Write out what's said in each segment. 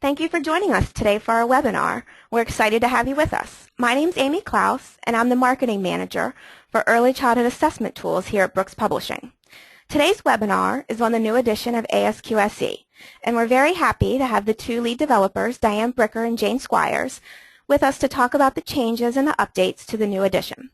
Thank you for joining us today for our webinar. We're excited to have you with us. My name's Amy Klaus, and I'm the Marketing Manager for Early Childhood Assessment Tools here at Brooks Publishing. Today's webinar is on the new edition of ASQ SE, and we're very happy to have the two lead developers, Diane Bricker and Jane Squires, with us to talk about the changes and the updates to the new edition.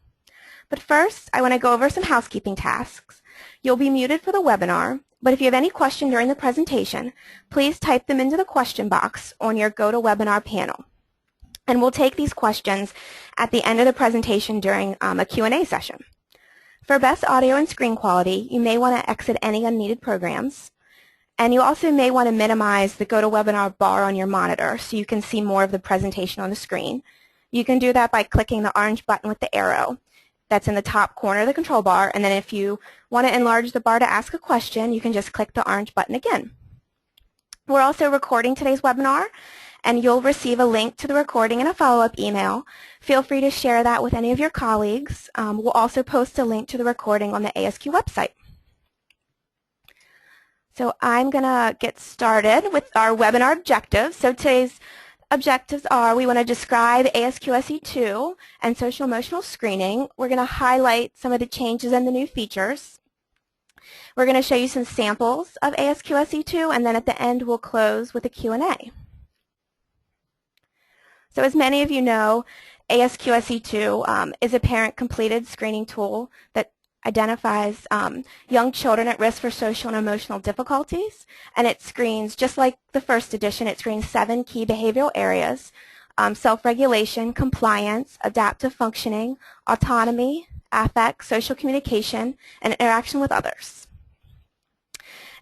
But first, I want to go over some housekeeping tasks. You'll be muted for the webinar, but if you have any question during the presentation, please type them into the question box on your GoToWebinar panel. And we'll take these questions at the end of the presentation during a Q&A session. For best audio and screen quality, you may want to exit any unneeded programs. And you also may want to minimize the GoToWebinar bar on your monitor so you can see more of the presentation on the screen. You can do that by clicking the orange button with the arrow that's in the top corner of the control bar, and then if you want to enlarge the bar to ask a question, you can just click the orange button again. We're also recording today's webinar, and you'll receive a link to the recording in a follow-up email. Feel free to share that with any of your colleagues. We'll also post a link to the recording on the ASQ website. So I'm going to get started with our webinar objectives. So today's objectives are: we want to describe ASQ SE-2 and social emotional screening. We're going to highlight some of the changes and the new features. We're going to show you some samples of ASQ SE-2, and then at the end we'll close with a Q&A. So as many of you know, ASQ SE-2 is a parent-completed screening tool that identifies young children at risk for social and emotional difficulties, and it screens, just like the first edition, it screens 7 key behavioral areas: self-regulation, compliance, adaptive functioning, autonomy, affect, social communication, and interaction with others.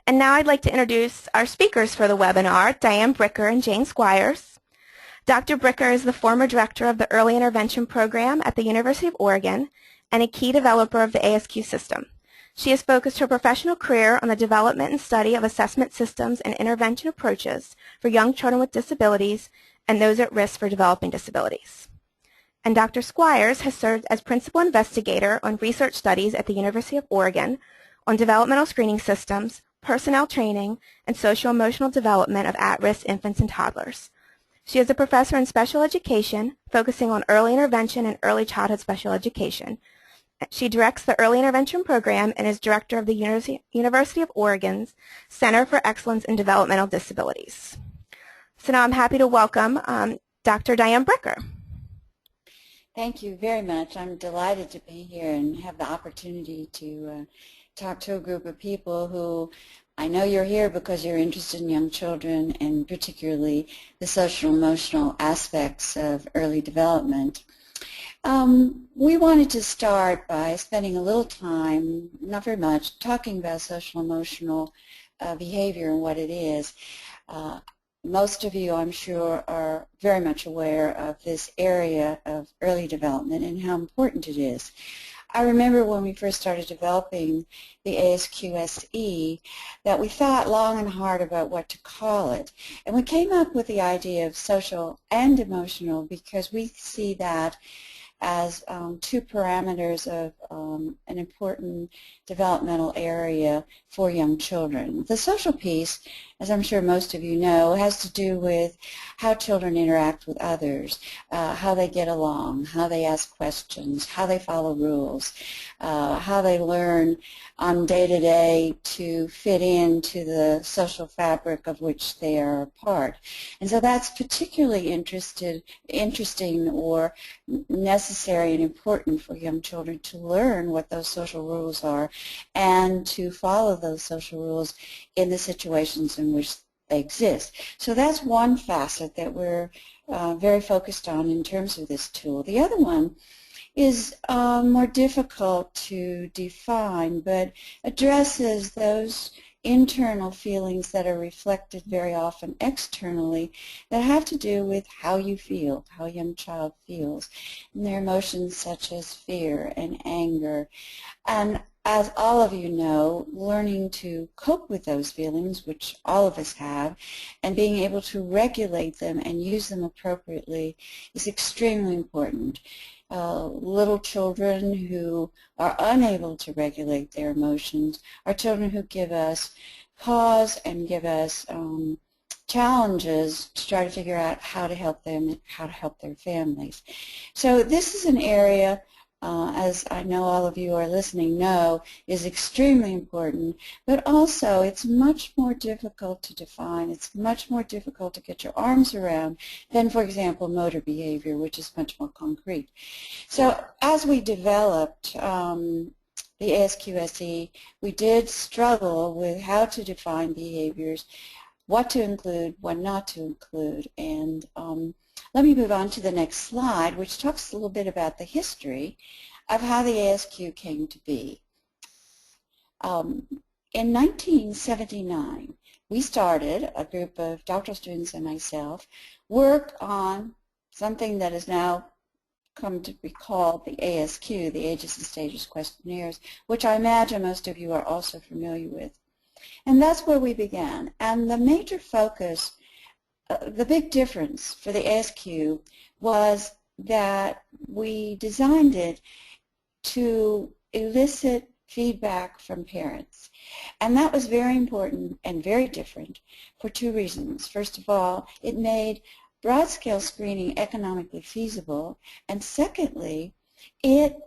And now I'd like to introduce our speakers for the webinar, Diane Bricker and Jane Squires. Dr. Bricker is the former director of the Early Intervention Program at the University of Oregon and a key developer of the ASQ system. She has focused her professional career on the development and study of assessment systems and intervention approaches for young children with disabilities and those at risk for developing disabilities. And Dr. Squires has served as principal investigator on research studies at the University of Oregon on developmental screening systems, personnel training, and social-emotional development of at-risk infants and toddlers. She is a professor in special education, focusing on early intervention and early childhood special education. She directs the Early Intervention Program and is director of the University of Oregon's Center for Excellence in Developmental Disabilities. So now I'm happy to welcome Dr. Diane Bricker. Thank you very much. I'm delighted to be here and have the opportunity to talk to a group of people who, I know you're here because you're interested in young children and particularly the social emotional aspects of early development. We wanted to start by spending a little time, not very much, talking about social emotional behavior and what it is. Most of you, I'm sure, are very much aware of this area of early development and how important it is. I remember when we first started developing the ASQ SE that we thought long and hard about what to call it. And we came up with the idea of social and emotional because we see that as 2 parameters of an important developmental area for young children. The social piece, as I'm sure most of you know, has to do with how children interact with others, how they get along, how they ask questions, how they follow rules, how they learn on day-to-day to fit into the social fabric of which they are a part. And so that's particularly interesting or necessary and important for young children to learn what those social rules are and to follow those social rules in the situations in which they exist. So that's one facet that we're very focused on in terms of this tool. The other one is more difficult to define, but addresses those internal feelings that are reflected very often externally that have to do with how you feel, how a young child feels, and their emotions such as fear and anger. And as all of you know, learning to cope with those feelings, which all of us have, and being able to regulate them and use them appropriately is extremely important. Little children who are unable to regulate their emotions are children who give us pause and give us challenges to try to figure out how to help them and how to help their families. So this is an area, as I know all of you are listening know, is extremely important, but also it's much more difficult to define. It's much more difficult to get your arms around than, for example, motor behavior, which is much more concrete. So as we developed the ASQ-SE, we did struggle with how to define behaviors, what to include, what not to include. And let me move on to the next slide, which talks a little bit about the history of how the ASQ came to be. In 1979, we started, a group of doctoral students and myself, work on something that is now come to be called the ASQ, the Ages Stages Questionnaires, which I imagine most of you are also familiar with. And that's where we began. And the major focus, the big difference for the ASQ was that we designed it to elicit feedback from parents. And that was very important and very different for two reasons. First of all, it made broad-scale screening economically feasible, and secondly, it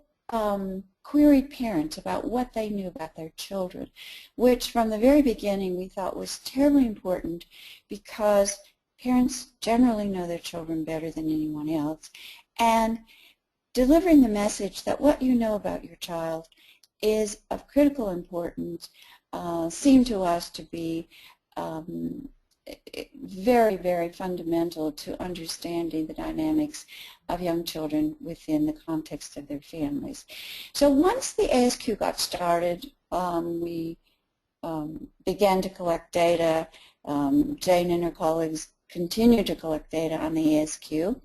queried parents about what they knew about their children, which from the very beginning we thought was terribly important because parents generally know their children better than anyone else, and delivering the message that what you know about your child is of critical importance seemed to us to be very, very fundamental to understanding the dynamics of young children within the context of their families. So once the ASQ got started, we began to collect data. Jane and her colleagues continued to collect data on the ASQ.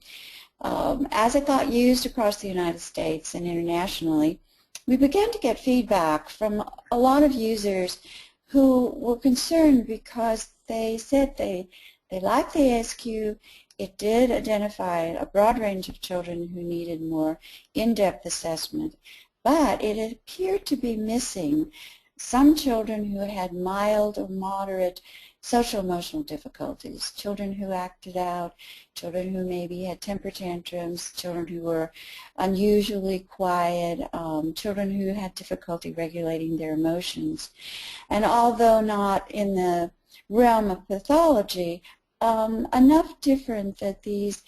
As it got used across the United States and internationally, we began to get feedback from a lot of users who were concerned because they said they liked the ASQ. It did identify a broad range of children who needed more in-depth assessment, but it appeared to be missing some children who had mild or moderate social-emotional difficulties, children who acted out, children who maybe had temper tantrums, children who were unusually quiet, children who had difficulty regulating their emotions. And although not in the realm of pathology, enough different that these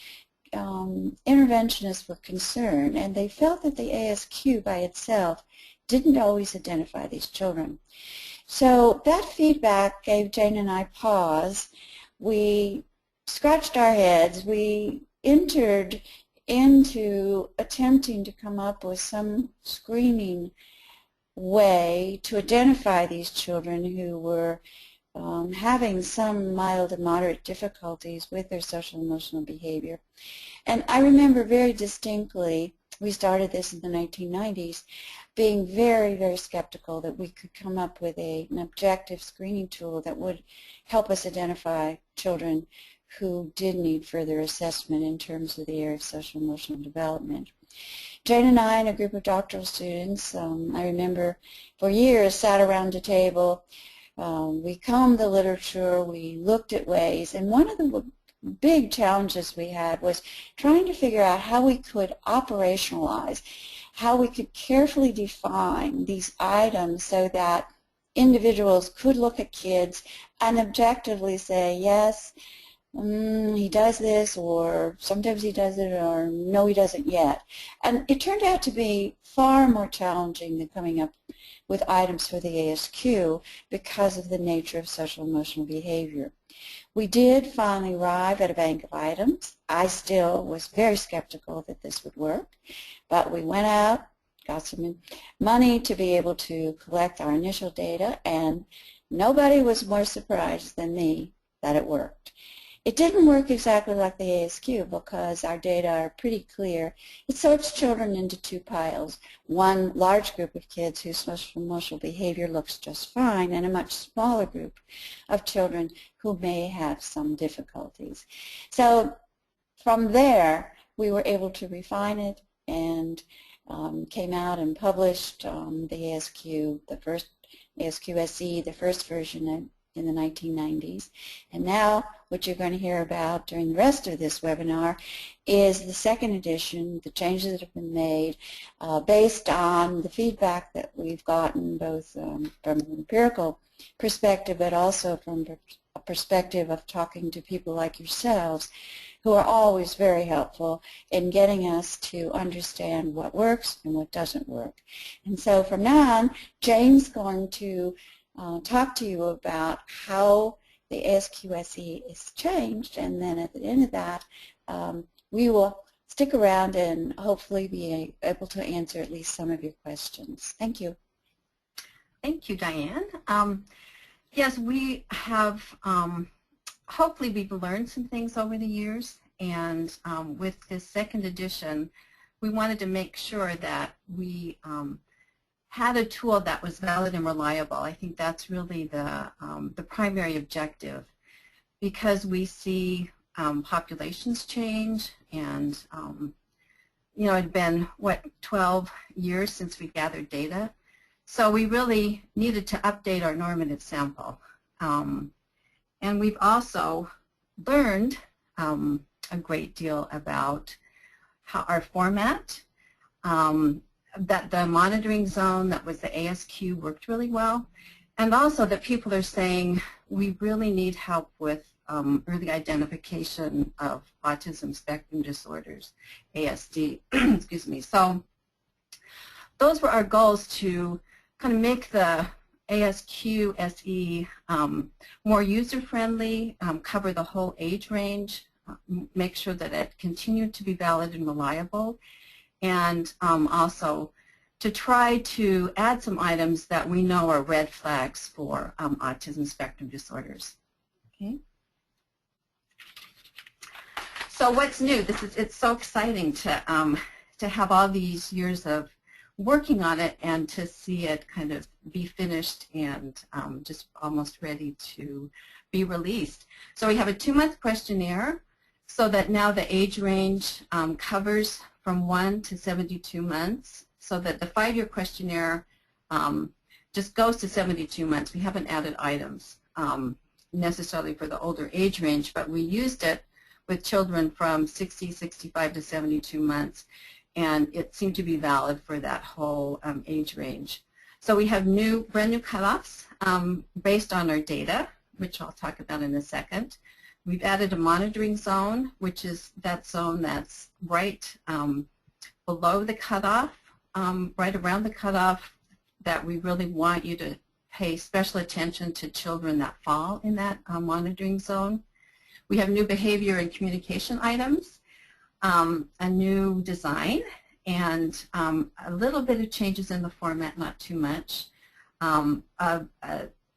interventionists were concerned, and they felt that the ASQ by itself didn't always identify these children. So that feedback gave Jane and I pause. We scratched our heads. We entered into attempting to come up with some screening way to identify these children who were having some mild and moderate difficulties with their social emotional behavior. And I remember very distinctly, we started this in the 1990s, being very, very skeptical that we could come up with an objective screening tool that would help us identify children who did need further assessment in terms of the area of social emotional development. Jane and I and a group of doctoral students, I remember for years sat around a table. We combed the literature, we looked at ways, and one of the big challenges we had was trying to figure out how we could operationalize, how we could carefully define these items so that individuals could look at kids and objectively say, yes, he does this, or sometimes he does it, or no, he doesn't yet. And it turned out to be far more challenging than coming up with items for the ASQ because of the nature of social emotional behavior. We did finally arrive at a bank of items. I still was very skeptical that this would work, but we went out, got some money to be able to collect our initial data, and nobody was more surprised than me that it worked. It didn't work exactly like the ASQ because our data are pretty clear. It sorts children into two piles, one large group of kids whose social emotional behavior looks just fine, and a much smaller group of children who may have some difficulties. So from there, we were able to refine it and came out and published the ASQ, the first ASQ SE, the first version in the 1990s. And now what you're going to hear about during the rest of this webinar is the second edition, the changes that have been made based on the feedback that we've gotten both from an empirical perspective but also from a perspective of talking to people like yourselves who are always very helpful in getting us to understand what works and what doesn't work. And so from now on, Jane's going to talk to you about how the ASQ-SE is changed, and then at the end of that, we will stick around and hopefully be able to answer at least some of your questions. Thank you. Thank you, Diane. Yes, we have, hopefully we've learned some things over the years, and with this second edition, we wanted to make sure that we had a tool that was valid and reliable. I think that's really the primary objective, because we see populations change, and you know, it'd been, what, 12 years since we gathered data. So we really needed to update our normative sample. And we've also learned a great deal about how our format, that the monitoring zone that was the ASQ worked really well, and also that people are saying we really need help with early identification of autism spectrum disorders, ASD, excuse me. So those were our goals, to kind of make the ASQ SE more user-friendly, cover the whole age range, make sure that it continued to be valid and reliable, and also to try to add some items that we know are red flags for autism spectrum disorders. Okay. So what's new? It's so exciting to have all these years of working on it and to see it kind of be finished and just almost ready to be released. So we have a 2-month questionnaire, so that now the age range covers from 1 to 72 months, so that the 5-year questionnaire just goes to 72 months. We haven't added items necessarily for the older age range, but we used it with children from 60, 65 to 72 months, and it seemed to be valid for that whole age range. So we have brand new cutoffs based on our data, which I'll talk about in a second. We've added a monitoring zone, which is that zone that's right below the cutoff, right around the cutoff, that we really want you to pay special attention to children that fall in that monitoring zone. We have new behavior and communication items, a new design, and a little bit of changes in the format, not too much.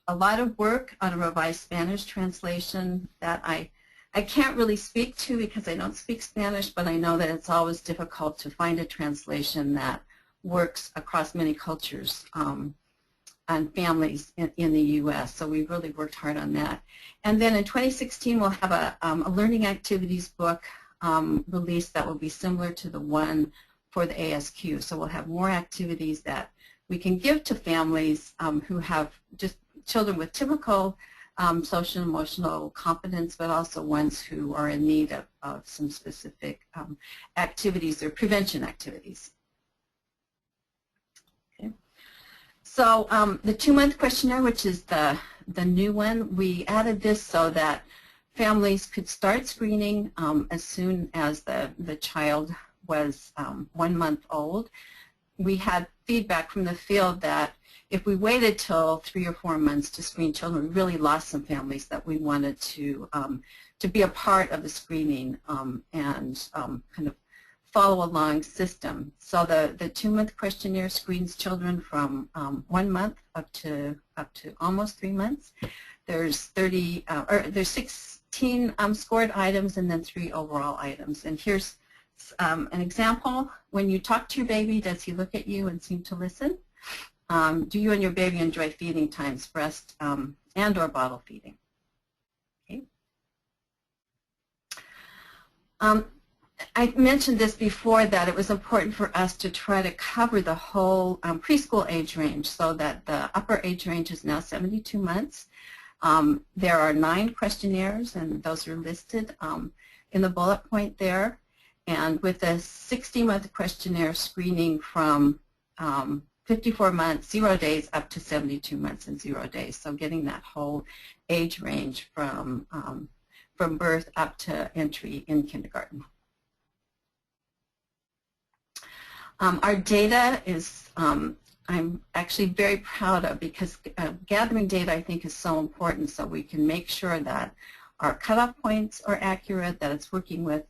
A lot of work on a revised Spanish translation that I can't really speak to because I don't speak Spanish, but I know that it's always difficult to find a translation that works across many cultures and families in the U.S., so we really worked hard on that. And then in 2016, we'll have a learning activities book release that will be similar to the one for the ASQ. So we'll have more activities that we can give to families who have just children with typical social and emotional competence, but also ones who are in need of some specific activities or prevention activities. Okay. So the 2-month questionnaire, which is the new one, we added this so that families could start screening as soon as the child was 1 month old. We had feedback from the field that if we waited till 3 or 4 months to screen children, we really lost some families that we wanted to be a part of the screening and kind of follow along system. So the 2-month questionnaire screens children from 1 month up to almost 3 months. There's 16 scored items and then 3 overall items. And here's an example. When you talk to your baby, does he look at you and seem to listen? Do you and your baby enjoy feeding times, breast and or bottle feeding? Okay. I mentioned this before, that it was important for us to try to cover the whole preschool age range, so that the upper age range is now 72 months. There are 9 questionnaires, and those are listed in the bullet point there. And with a 60-month questionnaire screening from 54 months, 0 days, up to 72 months and 0 days. So getting that whole age range from birth up to entry in kindergarten. Our data is I'm actually very proud of, because gathering data I think is so important, so we can make sure that our cutoff points are accurate, that it's working with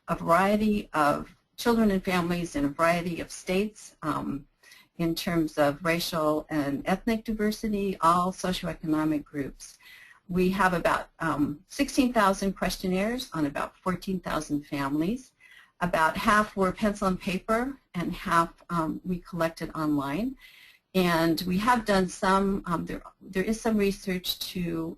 a variety of children and families in a variety of states in terms of racial and ethnic diversity, all socioeconomic groups. We have about 16,000 questionnaires on about 14,000 families. About half were pencil and paper, and half we collected online. And we have done some, there is some research to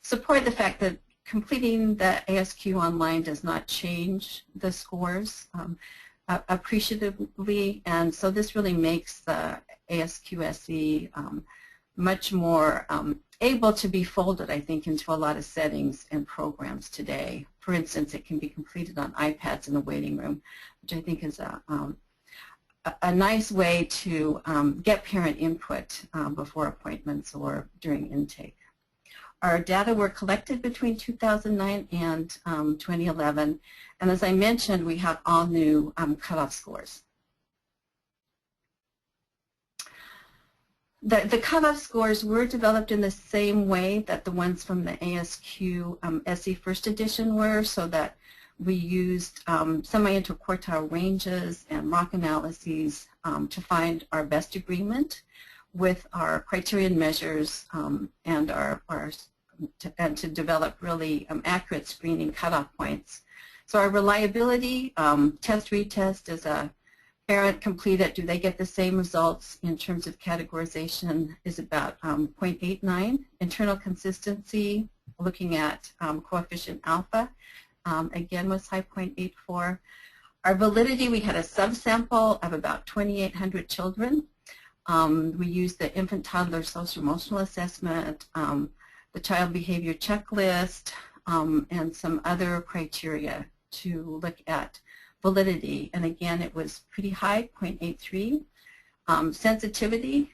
support the fact that completing the ASQ online does not change the scores appreciatively, and so this really makes the ASQ SE much more able to be folded, I think, into a lot of settings and programs today. For instance, it can be completed on iPads in the waiting room, which I think is a nice way to get parent input before appointments or during intake. Our data were collected between 2009 and 2011, and as I mentioned, we have all new cutoff scores. The cutoff scores were developed in the same way that the ones from the ASQ SE first edition were, so that we used semi-interquartile ranges and ROC analyses to find our best agreement with our criterion measures and to develop really accurate screening cutoff points. So our reliability, test retest, is a parent complete it, do they get the same results in terms of categorization, is about 0.89. Internal consistency, looking at coefficient alpha, again was high, 0.84. Our validity, we had a subsample of about 2,800 children. We used the infant toddler social emotional assessment, the child behavior checklist, and some other criteria to look at validity, and again it was pretty high, 0.83. Sensitivity,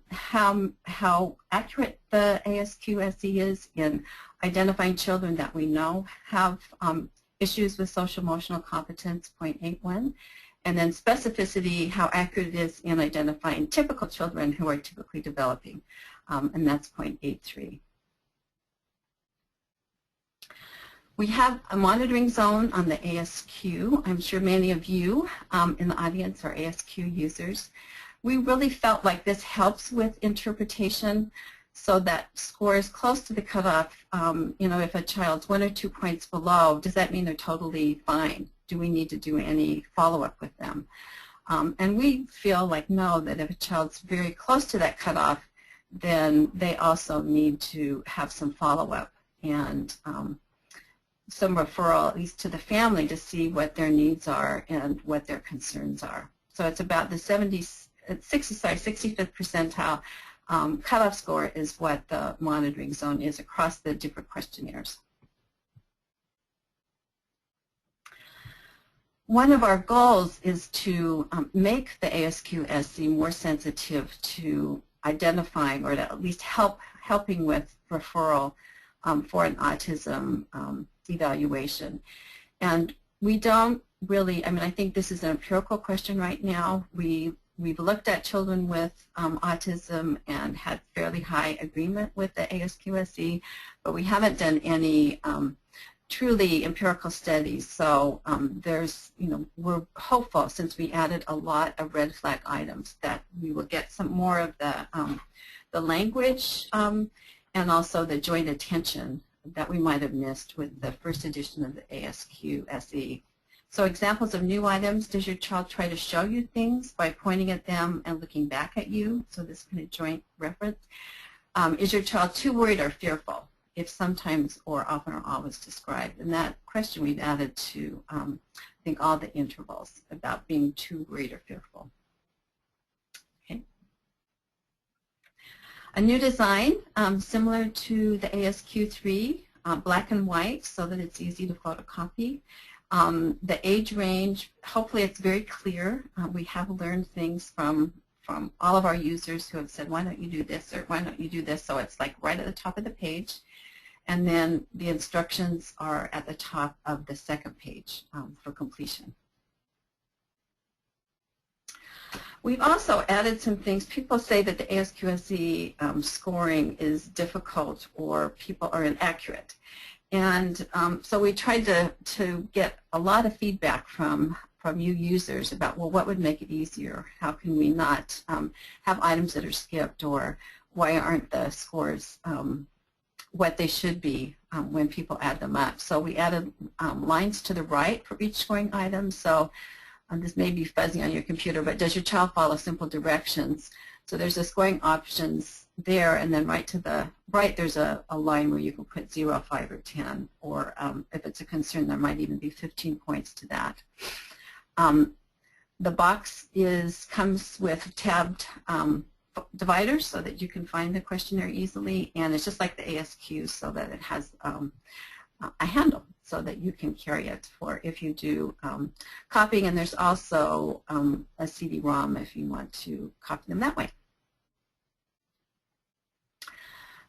how accurate the ASQ SE is in identifying children that we know have issues with social emotional competence, 0.81. And then specificity, how accurate it is in identifying typical children who are typically developing, and that's 0.83. We have a monitoring zone on the ASQ. I'm sure many of you in the audience are ASQ users. We really felt like this helps with interpretation, so that scores close to the cutoff, you know, if a child's 1 or 2 points below, does that mean they're totally fine? Do we need to do any follow-up with them? And we feel like no, that if a child's very close to that cutoff, then they also need to have some follow-up and some referral, at least to the family, to see what their needs are and what their concerns are. So it's about the 65th percentile cutoff score is what the monitoring zone is across the different questionnaires. One of our goals is to make the ASQ SE more sensitive to identifying, or to at least helping with referral for an autism evaluation. And we don't really, I mean, I think this is an empirical question right now. We've looked at children with autism and had fairly high agreement with the ASQ SE, but we haven't done any truly empirical studies. So there's, you know, we're hopeful, since we added a lot of red flag items, that we will get some more of the language and also the joint attention that we might have missed with the first edition of the ASQ SE. So examples of new items: does your child try to show you things by pointing at them and looking back at you? So this kind of joint reference. Is your child too worried or fearful? If sometimes or often or always described. And that question we've added to, I think, all the intervals about being too worried or fearful. Okay. A new design, similar to the ASQ3, black and white so that it's easy to photocopy. The age range, hopefully it's very clear. We have learned things from all of our users who have said, why don't you do this, or why don't you do this, so it's like right at the top of the page. And then the instructions are at the top of the second page for completion. We've also added some things. People say that the ASQSE scoring is difficult or people are inaccurate. And so we tried to get a lot of feedback from you users about, well, what would make it easier? How can we not have items that are skipped, or why aren't the scores what they should be when people add them up? So we added lines to the right for each scoring item. So this may be fuzzy on your computer, but does your child follow simple directions? So there's the scoring options there, and then right to the right there's a line where you can put 0, 5, or 10, or if it's a concern there might even be 15 points to that. The box comes with tabbed dividers so that you can find the questionnaire easily, and it's just like the ASQ so that it has a handle so that you can carry it for if you do copying, and there's also a CD-ROM if you want to copy them that way.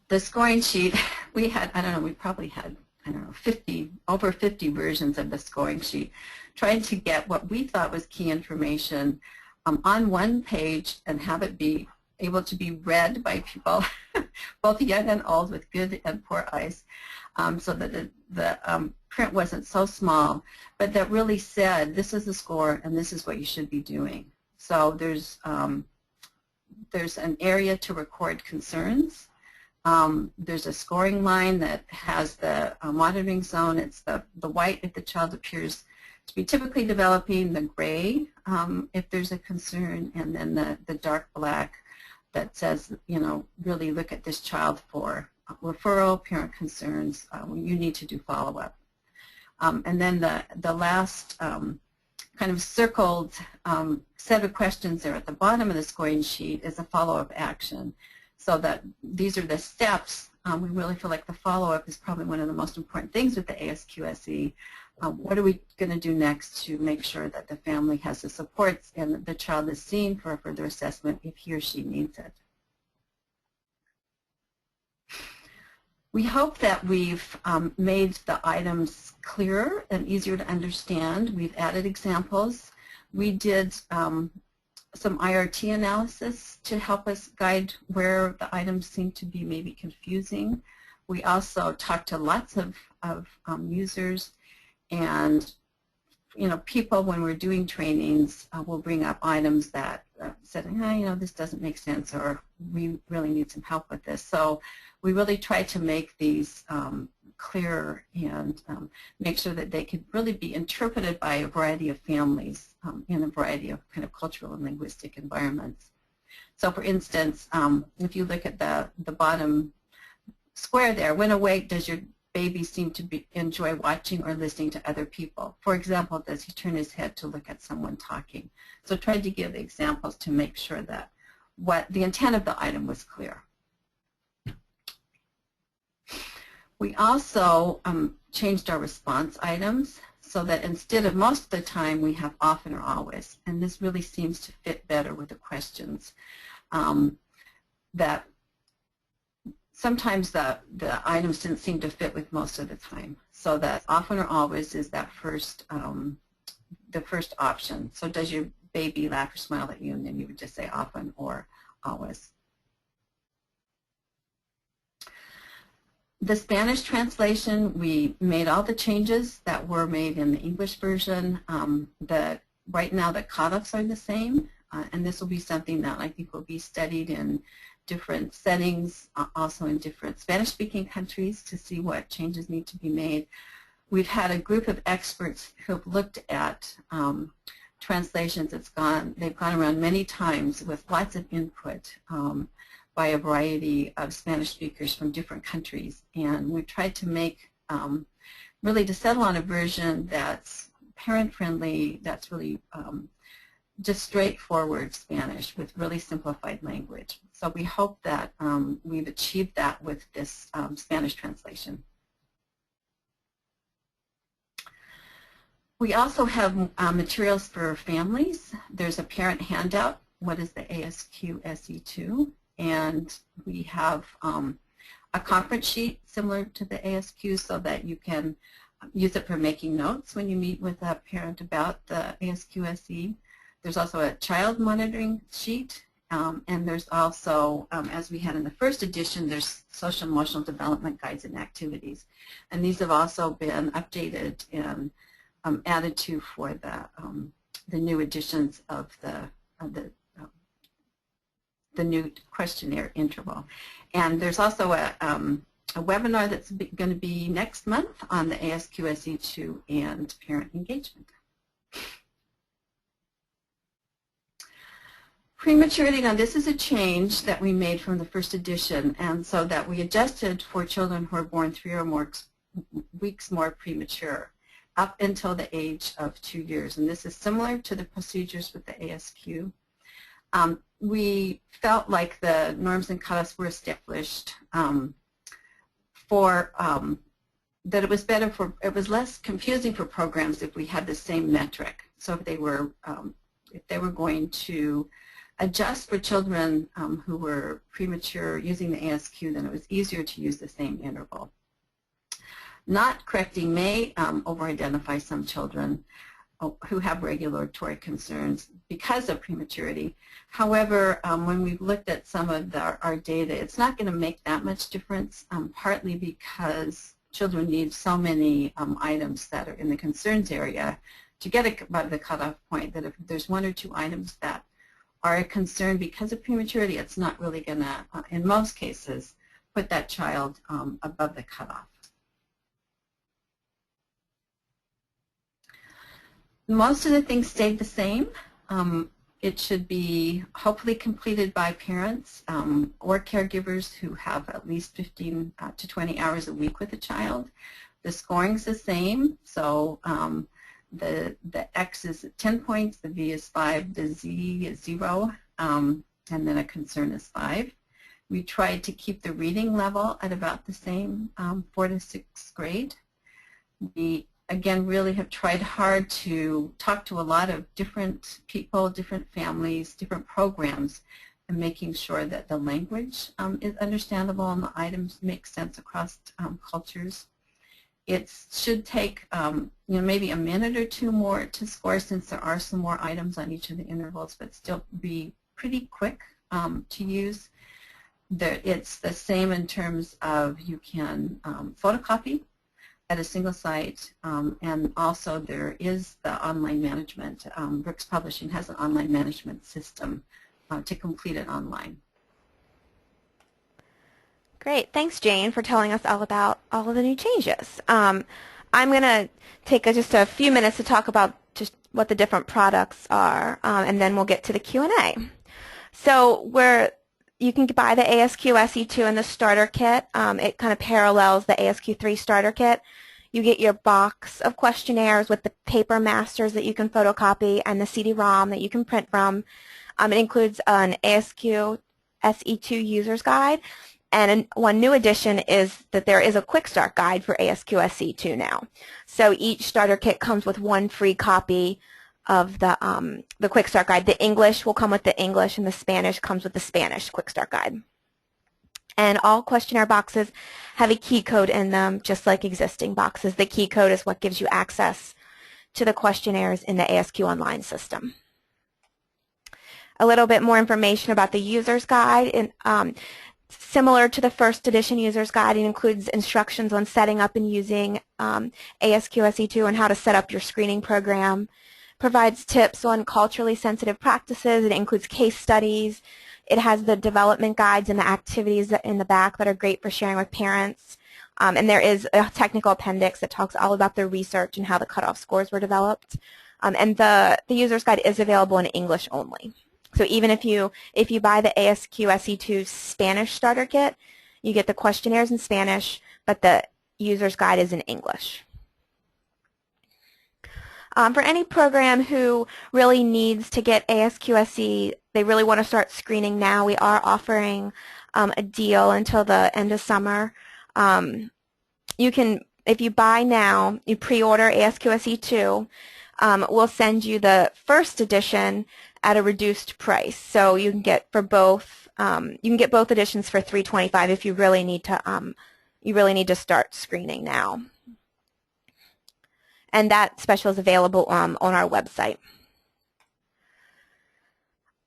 The scoring sheet, we had, I don't know, we probably had, I don't know, over 50 versions of the scoring sheet, trying to get what we thought was key information on one page and have it be able to be read by people, both young and old with good and poor eyes, so that the print wasn't so small, but that really said, this is the score and this is what you should be doing. So there's an area to record concerns. There's a scoring line that has the monitoring zone. It's the white if the child appears to be typically developing, the gray if there's a concern, and then the dark black that says, you know, really look at this child for referral, parent concerns, you need to do follow-up. And then the last kind of circled set of questions there at the bottom of the scoring sheet is a follow-up action. So that these are the steps. We really feel like the follow-up is probably one of the most important things with the ASQSE. What are we going to do next to make sure that the family has the supports and the child is seen for a further assessment if he or she needs it? We hope that we've made the items clearer and easier to understand. We've added examples. We did some IRT analysis to help us guide where the items seem to be maybe confusing. We also talked to lots of users, and you know, people when we're doing trainings will bring up items that said, hey, you know, this doesn't make sense, or we really need some help with this. So we really try to make these clear and make sure that they could really be interpreted by a variety of families in a variety of kind of cultural and linguistic environments. So for instance, if you look at the bottom square there, when awake does your baby seem to enjoy watching or listening to other people? For example, does he turn his head to look at someone talking? So try to give examples to make sure that what the intent of the item was clear. We also changed our response items so that instead of most of the time we have often or always, and this really seems to fit better with the questions. That sometimes the items didn't seem to fit with most of the time. So that often or always is that the first option. So does your baby laugh or smile at you? And then you would just say often or always. The Spanish translation, we made all the changes that were made in the English version. Right now the cutoffs are the same, and this will be something that I think will be studied in different settings, also in different Spanish-speaking countries, to see what changes need to be made. We've had a group of experts who have looked at translations. They've gone around many times with lots of input by a variety of Spanish speakers from different countries, and we've tried to make really to settle on a version that's parent-friendly, that's really just straightforward Spanish with really simplified language. So we hope that we've achieved that with this Spanish translation. We also have materials for families. There's a parent handout, what is the ASQ SE-2, and we have a conference sheet similar to the ASQ so that you can use it for making notes when you meet with a parent about the ASQ SE. There's also a child monitoring sheet, and there's also, as we had in the first edition, there's social emotional development guides and activities. And these have also been updated and added to for the new editions of the new questionnaire interval. And there's also a webinar that's going to be next month on the ASQ SE-2 and parent engagement. Prematurity, now this is a change that we made from the first edition, and so that we adjusted for children who are born 3 or more weeks more premature up until the age of 2 years. And this is similar to the procedures with the ASQ. We felt like the norms and cutoffs were established that it was better for, it was less confusing for programs if we had the same metric. So if they were going to adjust for children who were premature using the ASQ, then it was easier to use the same interval. Not correcting may over-identify some children who have regulatory concerns because of prematurity. However, when we've looked at some of our data, it's not going to make that much difference, partly because children need so many items that are in the concerns area to get above the cutoff point that if there's 1 or 2 items that are a concern because of prematurity, it's not really going to, in most cases, put that child above the cutoff. Most of the things stayed the same. It should be hopefully completed by parents or caregivers who have at least 15 to 20 hours a week with a child. The scoring is the same, so the X is 10 points, the V is 5, the Z is 0, and then a concern is 5. We tried to keep the reading level at about the same, 4th to 6th grade. We again really have tried hard to talk to a lot of different people, different families, different programs, and making sure that the language is understandable and the items make sense across cultures. It should take maybe a minute or 2 more to score since there are some more items on each of the intervals, but still be pretty quick to use. It's the same in terms of you can photocopy at a single site, and also there is the online management. Brooks Publishing has an online management system to complete it online. Great. Thanks, Jane, for telling us all about all of the new changes. I'm going to take just a few minutes to talk about just what the different products are, and then we'll get to the Q&A. So you can buy the ASQ SE-2 in the starter kit. It kind of parallels the ASQ-3 starter kit. You get your box of questionnaires with the paper masters that you can photocopy and the CD-ROM that you can print from. It includes an ASQ SE-2 user's guide, and one new addition is that there is a quick start guide for ASQ SE-2 now. So each starter kit comes with 1 free copy of the quick start guide. The English will come with the English, and the Spanish comes with the Spanish quick start guide. And all questionnaire boxes have a key code in them, just like existing boxes. The key code is what gives you access to the questionnaires in the ASQ online system. A little bit more information about the user's guide. Similar to the first edition user's guide, it includes instructions on setting up and using ASQ SE-2 and how to set up your screening program. Provides tips on culturally sensitive practices. It includes case studies. It has the development guides and the activities in the back that are great for sharing with parents. And there is a technical appendix that talks all about the research and how the cutoff scores were developed. And the user's guide is available in English only. So even if you buy the ASQ SE-2 Spanish starter kit, you get the questionnaires in Spanish, but the user's guide is in English. For any program who really needs to get ASQSE, they really want to start screening now, we are offering a deal until the end of summer. You can, if you buy now, you pre-order ASQSE-2, we'll send you the first edition at a reduced price. So you can get for both, you can get both editions for $325 if you really need to start screening now. And that special is available on our website.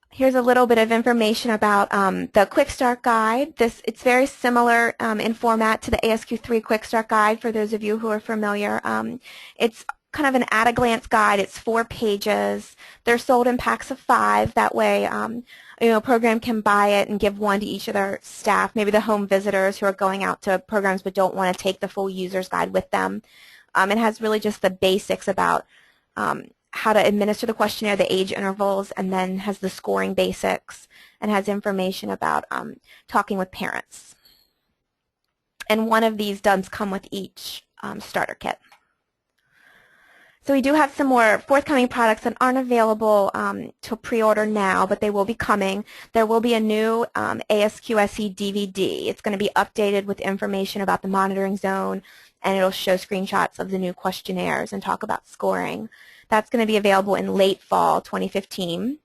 Here's a little bit of information about the Quick Start Guide. It's very similar in format to the ASQ3 Quick Start Guide for those of you who are familiar. It's kind of an at-a-glance guide. It's 4 pages. They're sold in packs of 5. That way, a program can buy it and give one to each of their staff, maybe the home visitors who are going out to programs but don't want to take the full user's guide with them. It has really just the basics about how to administer the questionnaire, the age intervals, and then has the scoring basics and has information about talking with parents. And one of these does come with each starter kit. So we do have some more forthcoming products that aren't available to pre-order now, but they will be coming. There will be a new ASQSE DVD. It's going to be updated with information about the monitoring zone, and it'll show screenshots of the new questionnaires and talk about scoring. That's going to be available in late fall 2015.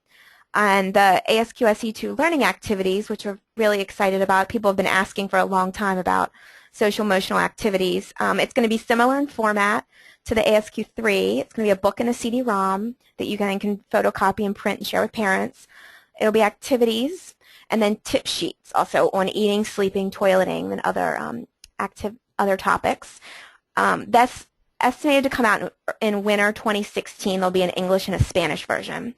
And the ASQSE-2 learning activities, which we're really excited about. People have been asking for a long time about social emotional activities. It's going to be similar in format to the ASQ3. It's going to be a book and a CD-ROM that you can photocopy and print and share with parents. It'll be activities and then tip sheets also on eating, sleeping, toileting, and other topics. That's estimated to come out in winter 2016. There'll be an English and a Spanish version.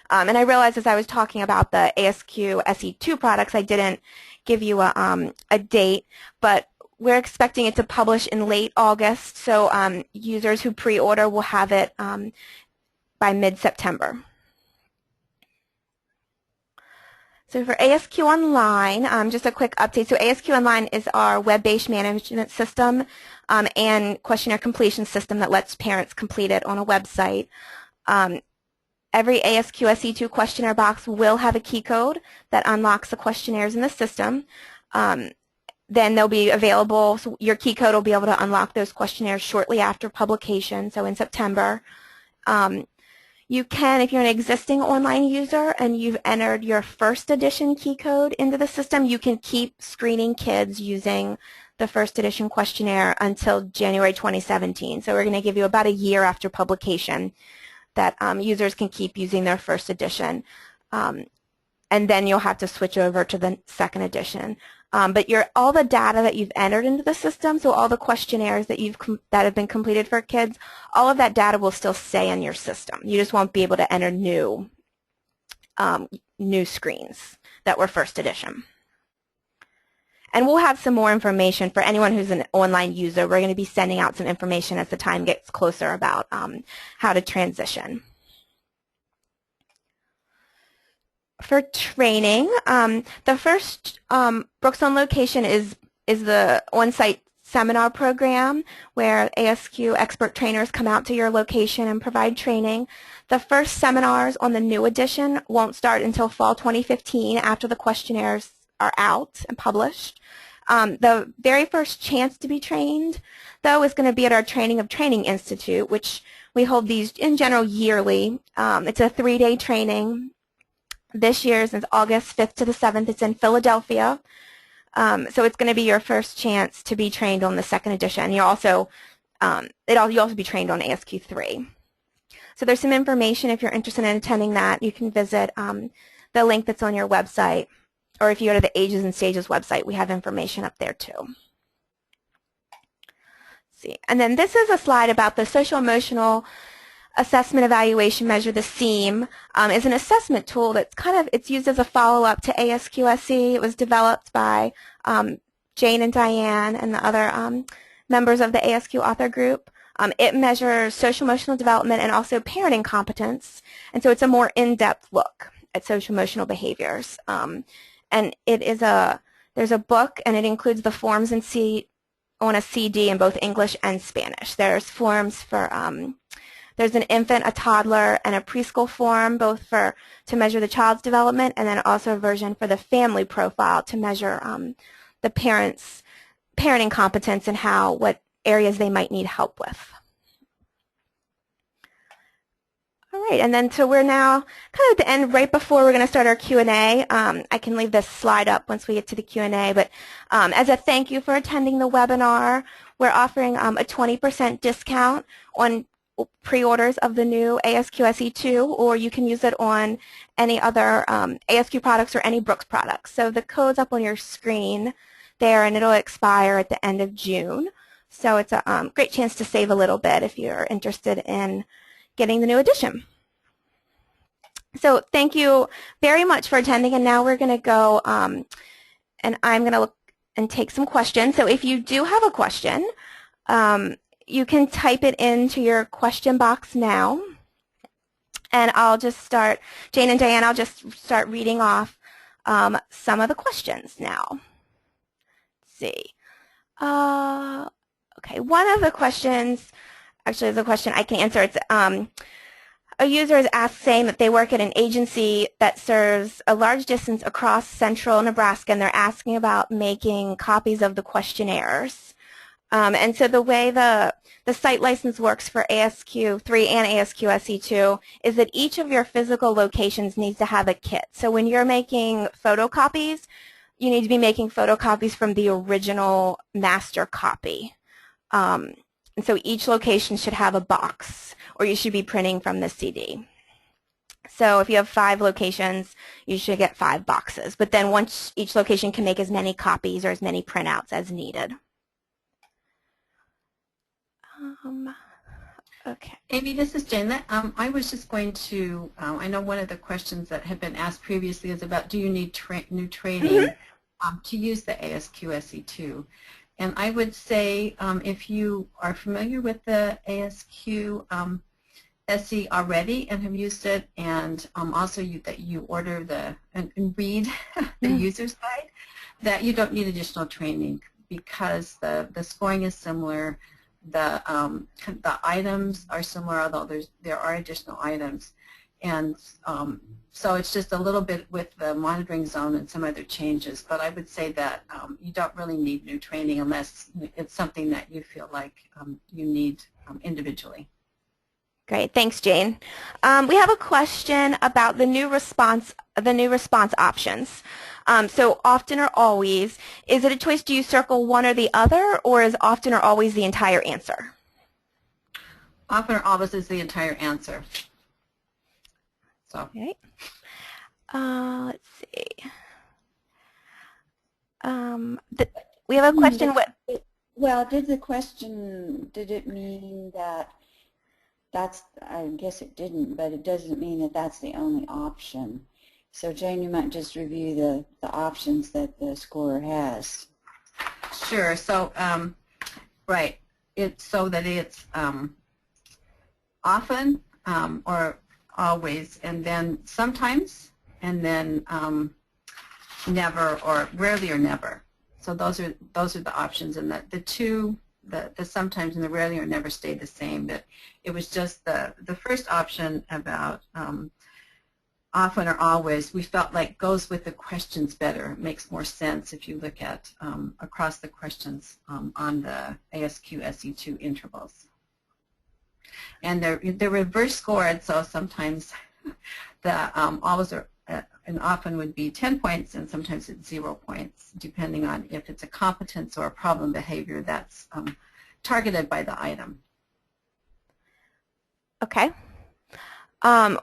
And I realized as I was talking about the ASQ SE-2 products, I didn't give you a date, but we're expecting it to publish in late August, so users who pre-order will have it by mid-September. So for ASQ Online, just a quick update. So ASQ Online is our web-based management system and questionnaire completion system that lets parents complete it on a website. Every ASQ SE-2 questionnaire box will have a key code that unlocks the questionnaires in the system. Then they'll be available, so your key code will be able to unlock those questionnaires shortly after publication, so in September. You can, if you're an existing online user and you've entered your first edition key code into the system, you can keep screening kids using the first edition questionnaire until January 2017. So we're going to give you about a year after publication that users can keep using their first edition. And then you'll have to switch over to the second edition. But all the data that you've entered into the system, so all the questionnaires that have been completed for kids, all of that data will still stay in your system. You just won't be able to enter new screens that were first edition. And we'll have some more information for anyone who's an online user. We're going to be sending out some information as the time gets closer about how to transition. For training, the first Brookstone location is the on-site seminar program where ASQ expert trainers come out to your location and provide training. The first seminars on the new edition won't start until fall 2015 after the questionnaires are out and published. The very first chance to be trained, though, is going to be at our Training of Training Institute, which we hold these in general yearly. It's a 3-day training. This year, since August 5th to the 7th, it's in Philadelphia. So it's going to be your first chance to be trained on the second edition. You'll also be trained on ASQ3. So there's some information if you're interested in attending that. You can visit the link that's on your website, or if you go to the Ages and Stages website, we have information up there too. Let's see, and then this is a slide about the social emotional assessment evaluation measure. The SEAM is an assessment tool that's it's used as a follow-up to ASQSE. It was developed by Jane and Diane and the other members of the ASQ author group. It measures social emotional development and also parenting competence, and so it's a more in-depth look at social emotional behaviors. And there's a book, and it includes the forms on a CD in both English and Spanish. There's forms for There's an infant, a toddler, and a preschool form, both to measure the child's development, and then also a version for the family profile to measure the parenting competence and what areas they might need help with. All right, and then so we're now kind of at the end, right before we're going to start our Q&A. I can leave this slide up once we get to the Q&A, but as a thank you for attending the webinar, we're offering a 20% discount on pre-orders of the new ASQ SE-2, or you can use it on any other ASQ products or any Brooks products. So the code's up on your screen there, and it'll expire at the end of June. So it's a great chance to save a little bit if you're interested in getting the new edition. So thank you very much for attending, and now we're going to go and I'm going to look and take some questions. So if you do have a question, you can type it into your question box now, and I'll just start, Jane and Diane, I'll just start reading off some of the questions now. Let's see. Okay, one of the questions, actually is a question I can answer. It's a user is asked, saying that they work at an agency that serves a large distance across central Nebraska, and they're asking about making copies of the questionnaires. And so the way the site license works for ASQ3 and ASQ SE2 is that each of your physical locations needs to have a kit. So when you're making photocopies, you need to be making photocopies from the original master copy. And so each location should have a box, or you should be printing from the CD. So if you have 5 locations, you should get 5 boxes. But then once each location can make as many copies or as many printouts as needed. Okay. Amy, this is Jane. I was just going to, I know one of the questions that had been asked previously is about, do you need new training to use the ASQ SE2? And I would say if you are familiar with the ASQ SE already and have used it, and also that you order and read the user's guide, that you don't need additional training because the scoring is similar. The items are similar, although there are additional items. And so it's just a little bit with the monitoring zone and some other changes. But I would say that you don't really need new training unless it's something that you feel like you need individually. Great, thanks, Jane. We have a question about the new response options. So often or always, is it a choice? Do you circle one or the other, or is often or always the entire answer? Often or always is the entire answer. So. Okay. Let's see. We have a question. Well, did it mean that I guess it didn't, but it doesn't mean that that's the only option. So Jane, you might just review the options that the scorer has. Sure. So, right. It's so that it's often or always, and then sometimes, and then never, or rarely, or never. So those are the options, and the sometimes and the rarely or never stay the same. But it was just the first option about often or always, we felt like goes with the questions better. It makes more sense if you look at across the questions on the ASQ SE2 intervals. And they're reverse scored, so sometimes the always or and often would be 10 points, and sometimes it's 0 points, depending on if it's a competence or a problem behavior that's targeted by the item. Okay.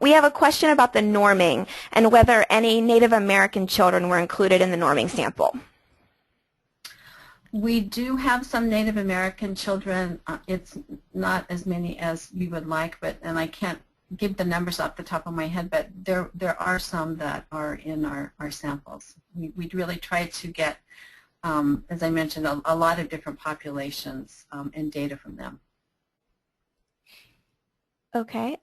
We have a question about the norming and whether any Native American children were included in the norming sample. We do have some Native American children. It's not as many as we would like, and I can't give the numbers off the top of my head, but there are some that are in our samples. We really try to get, as I mentioned, a lot of different populations and data from them. Okay.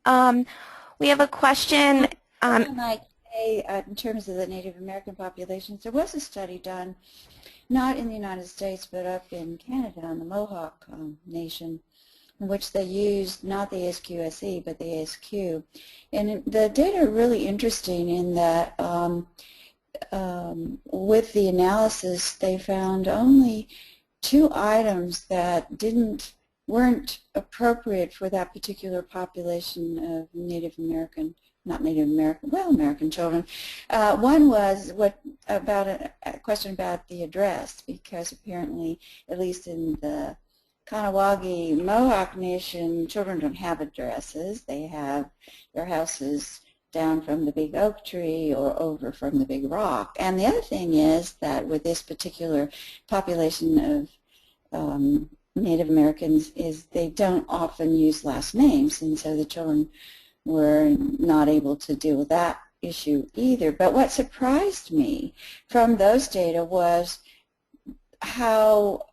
We have a question. In terms of the Native American populations, there was a study done, not in the United States, but up in Canada, on the Mohawk Nation, in which they used not the ASQ-SE but the ASQ. And the data are really interesting in that with the analysis they found only 2 items that weren't appropriate for that particular population of Native American, not Native American, well, American children. One was about a question about the address, because apparently, at least in the Kanawagi Mohawk Nation, children don't have addresses. They have their houses down from the big oak tree or over from the big rock. And the other thing is that with this particular population of Native Americans is they don't often use last names, and so the children were not able to deal with that issue either. But what surprised me from those data was how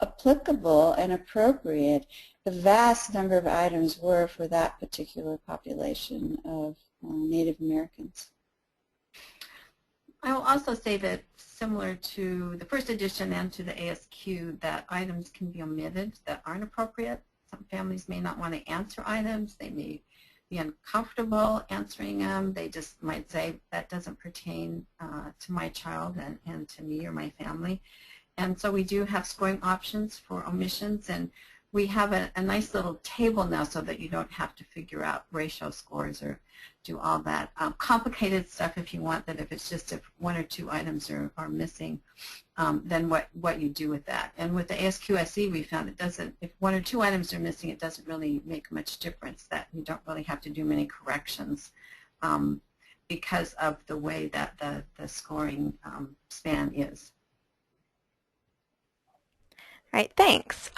applicable and appropriate the vast number of items were for that particular population of Native Americans. I will also say that similar to the first edition and to the ASQ, that items can be omitted that aren't appropriate. Some families may not want to answer items. They may be uncomfortable answering them. They just might say, that doesn't pertain to my child and to me or my family. And so we do have scoring options for omissions, and we have a nice little table now so that you don't have to figure out ratio scores or do all that complicated stuff if you want that. If it's just if 1 or 2 items are missing, then what you do with that. And with the ASQ-SE, we found it doesn't, if 1 or 2 items are missing, it doesn't really make much difference, that you don't really have to do many corrections because of the way that the scoring span is. All right, thanks.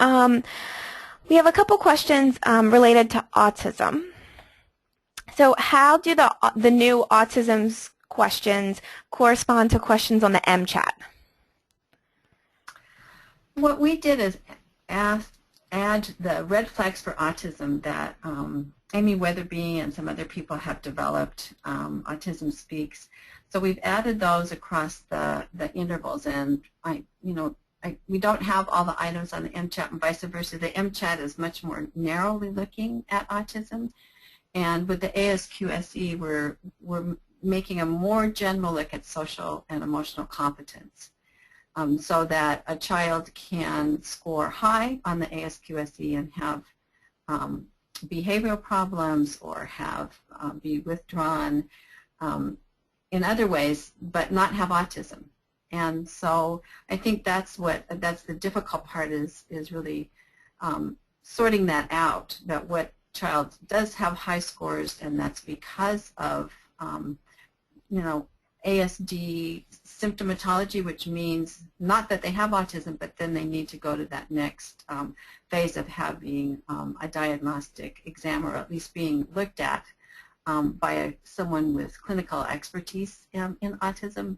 We have a couple questions related to autism. So how do the new autism questions correspond to questions on the MChat? What we did is add the red flags for autism that Amy Weatherby and some other people have developed, Autism Speaks. So we've added those across the intervals, and we don't have all the items on the MChat and vice versa. The MChat is much more narrowly looking at autism, and with the ASQ-SE, we're making a more general look at social and emotional competence, so that a child can score high on the ASQ-SE and have behavioral problems or have be withdrawn in other ways, but not have autism. And so I think that's the difficult part is really sorting that out, that what child does have high scores, and that's because of ASD symptomatology, which means not that they have autism, but then they need to go to that next phase of having a diagnostic exam, or at least being looked at by someone with clinical expertise in autism.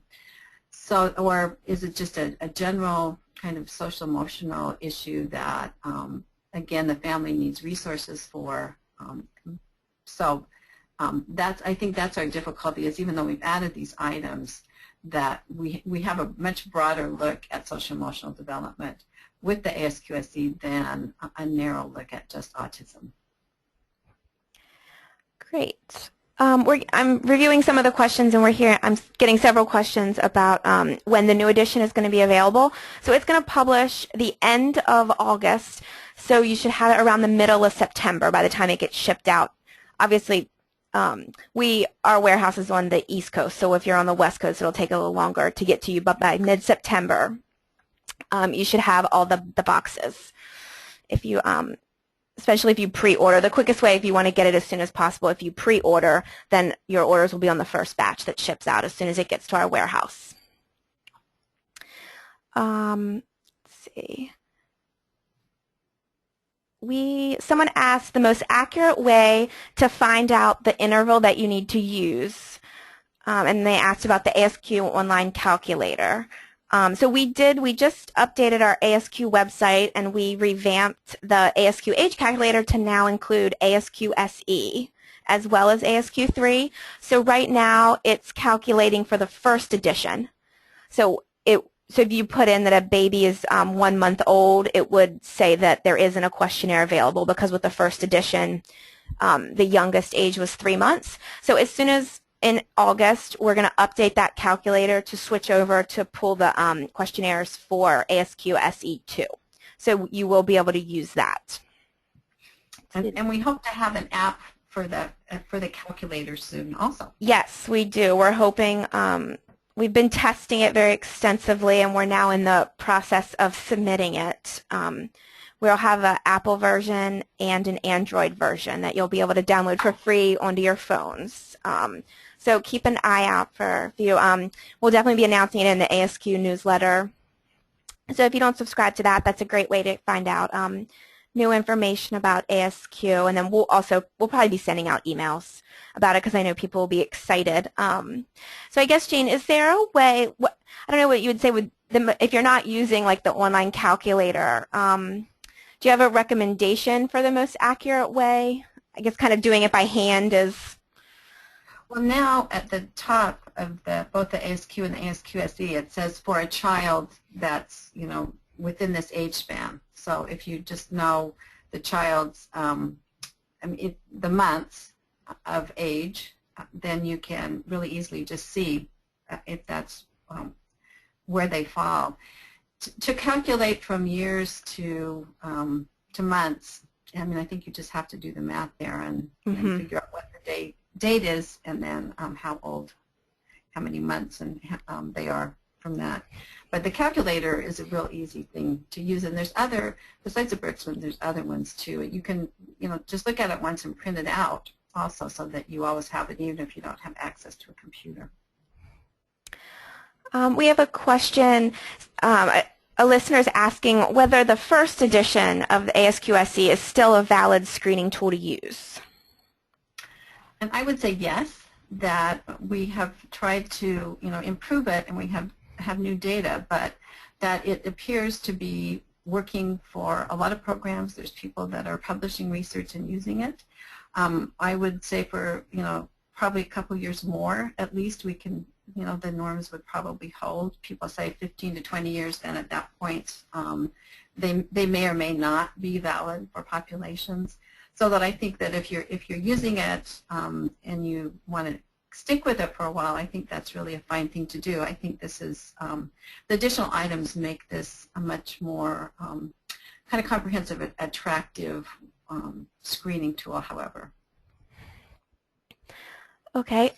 So, or is it just a general kind of social emotional issue that, again, the family needs resources for? I think that's our difficulty, is even though we've added these items, that we have a much broader look at social emotional development with the ASQ-SE than a narrow look at just autism. Great. I'm reviewing some of the questions, and I'm getting several questions about when the new edition is going to be available. So it's going to publish the end of August, so you should have it around the middle of September by the time it gets shipped out. Obviously, our warehouse is on the East Coast, so if you're on the West Coast, it'll take a little longer to get to you, but by mid-September, you should have all the boxes. If you especially if you pre-order. The quickest way, if you want to get it as soon as possible, if you pre-order, then your orders will be on the first batch that ships out as soon as it gets to our warehouse. Let's see. Someone asked the most accurate way to find out the interval that you need to use, and they asked about the ASQ online calculator. So we just updated our ASQ website, and we revamped the ASQ age calculator to now include ASQ SE as well as ASQ 3. So right now it's calculating for the first edition. So so if you put in that a baby is 1 month old, it would say that there isn't a questionnaire available because with the first edition, the youngest age was 3 months. So as soon as in August, we're going to update that calculator to switch over to pull the questionnaires for ASQ SE-2. So you will be able to use that. And we hope to have an app for the calculator soon also. Yes, we do. We're hoping, we've been testing it very extensively, and we're now in the process of submitting it. We'll have an Apple version and an Android version that you'll be able to download for free onto your phones. So keep an eye out for you. We'll definitely be announcing it in the ASQ newsletter. So if you don't subscribe to that, that's a great way to find out new information about ASQ. And then we'll probably be sending out emails about it because I know people will be excited. So I guess, Jane, is there a way, I don't know what you would say with if you're not using like the online calculator, do you have a recommendation for the most accurate way? I guess kind of doing it by hand is... Well, now at the top of both the ASQ and the ASQ-SE, it says for a child that's, within this age span. So if you just know the child's, the months of age, then you can really easily just see if that's where they fall. To calculate from years to months, I think you just have to do the math there and figure out what the date is, and then how old, how many months, and they are from that. But the calculator is a real easy thing to use, and there's other, besides the Bricks one, there's other ones too. You can, just look at it once and print it out also, so that you always have it, even if you don't have access to a computer. We have a question. A listener is asking whether the first edition of the ASQ-SE is still a valid screening tool to use. And I would say yes, that we have tried to improve it, and we have new data, but that it appears to be working for a lot of programs. There's people that are publishing research and using it. I would say for probably a couple years more at least, we can, the norms would probably hold. People say 15 to 20 years, then at that point they may or may not be valid for populations. So that I think that if you're using it and you want to stick with it for a while, I think that's really a fine thing to do. I think this is, the additional items make this a much more kind of comprehensive, attractive screening tool, however. Okay,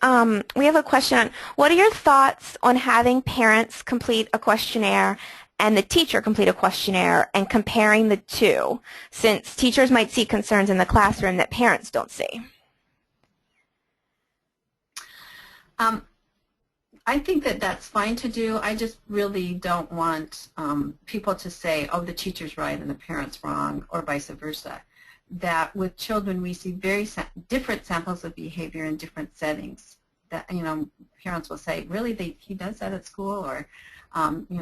we have a question. What are your thoughts on having parents complete a questionnaire and the teacher complete a questionnaire and comparing the two, since teachers might see concerns in the classroom that parents don't see? I think that that's fine to do. I just really don't want people to say, oh, the teacher's right and the parent's wrong, or vice versa. That with children we see very different samples of behavior in different settings. That parents will say, really, he does that at school, or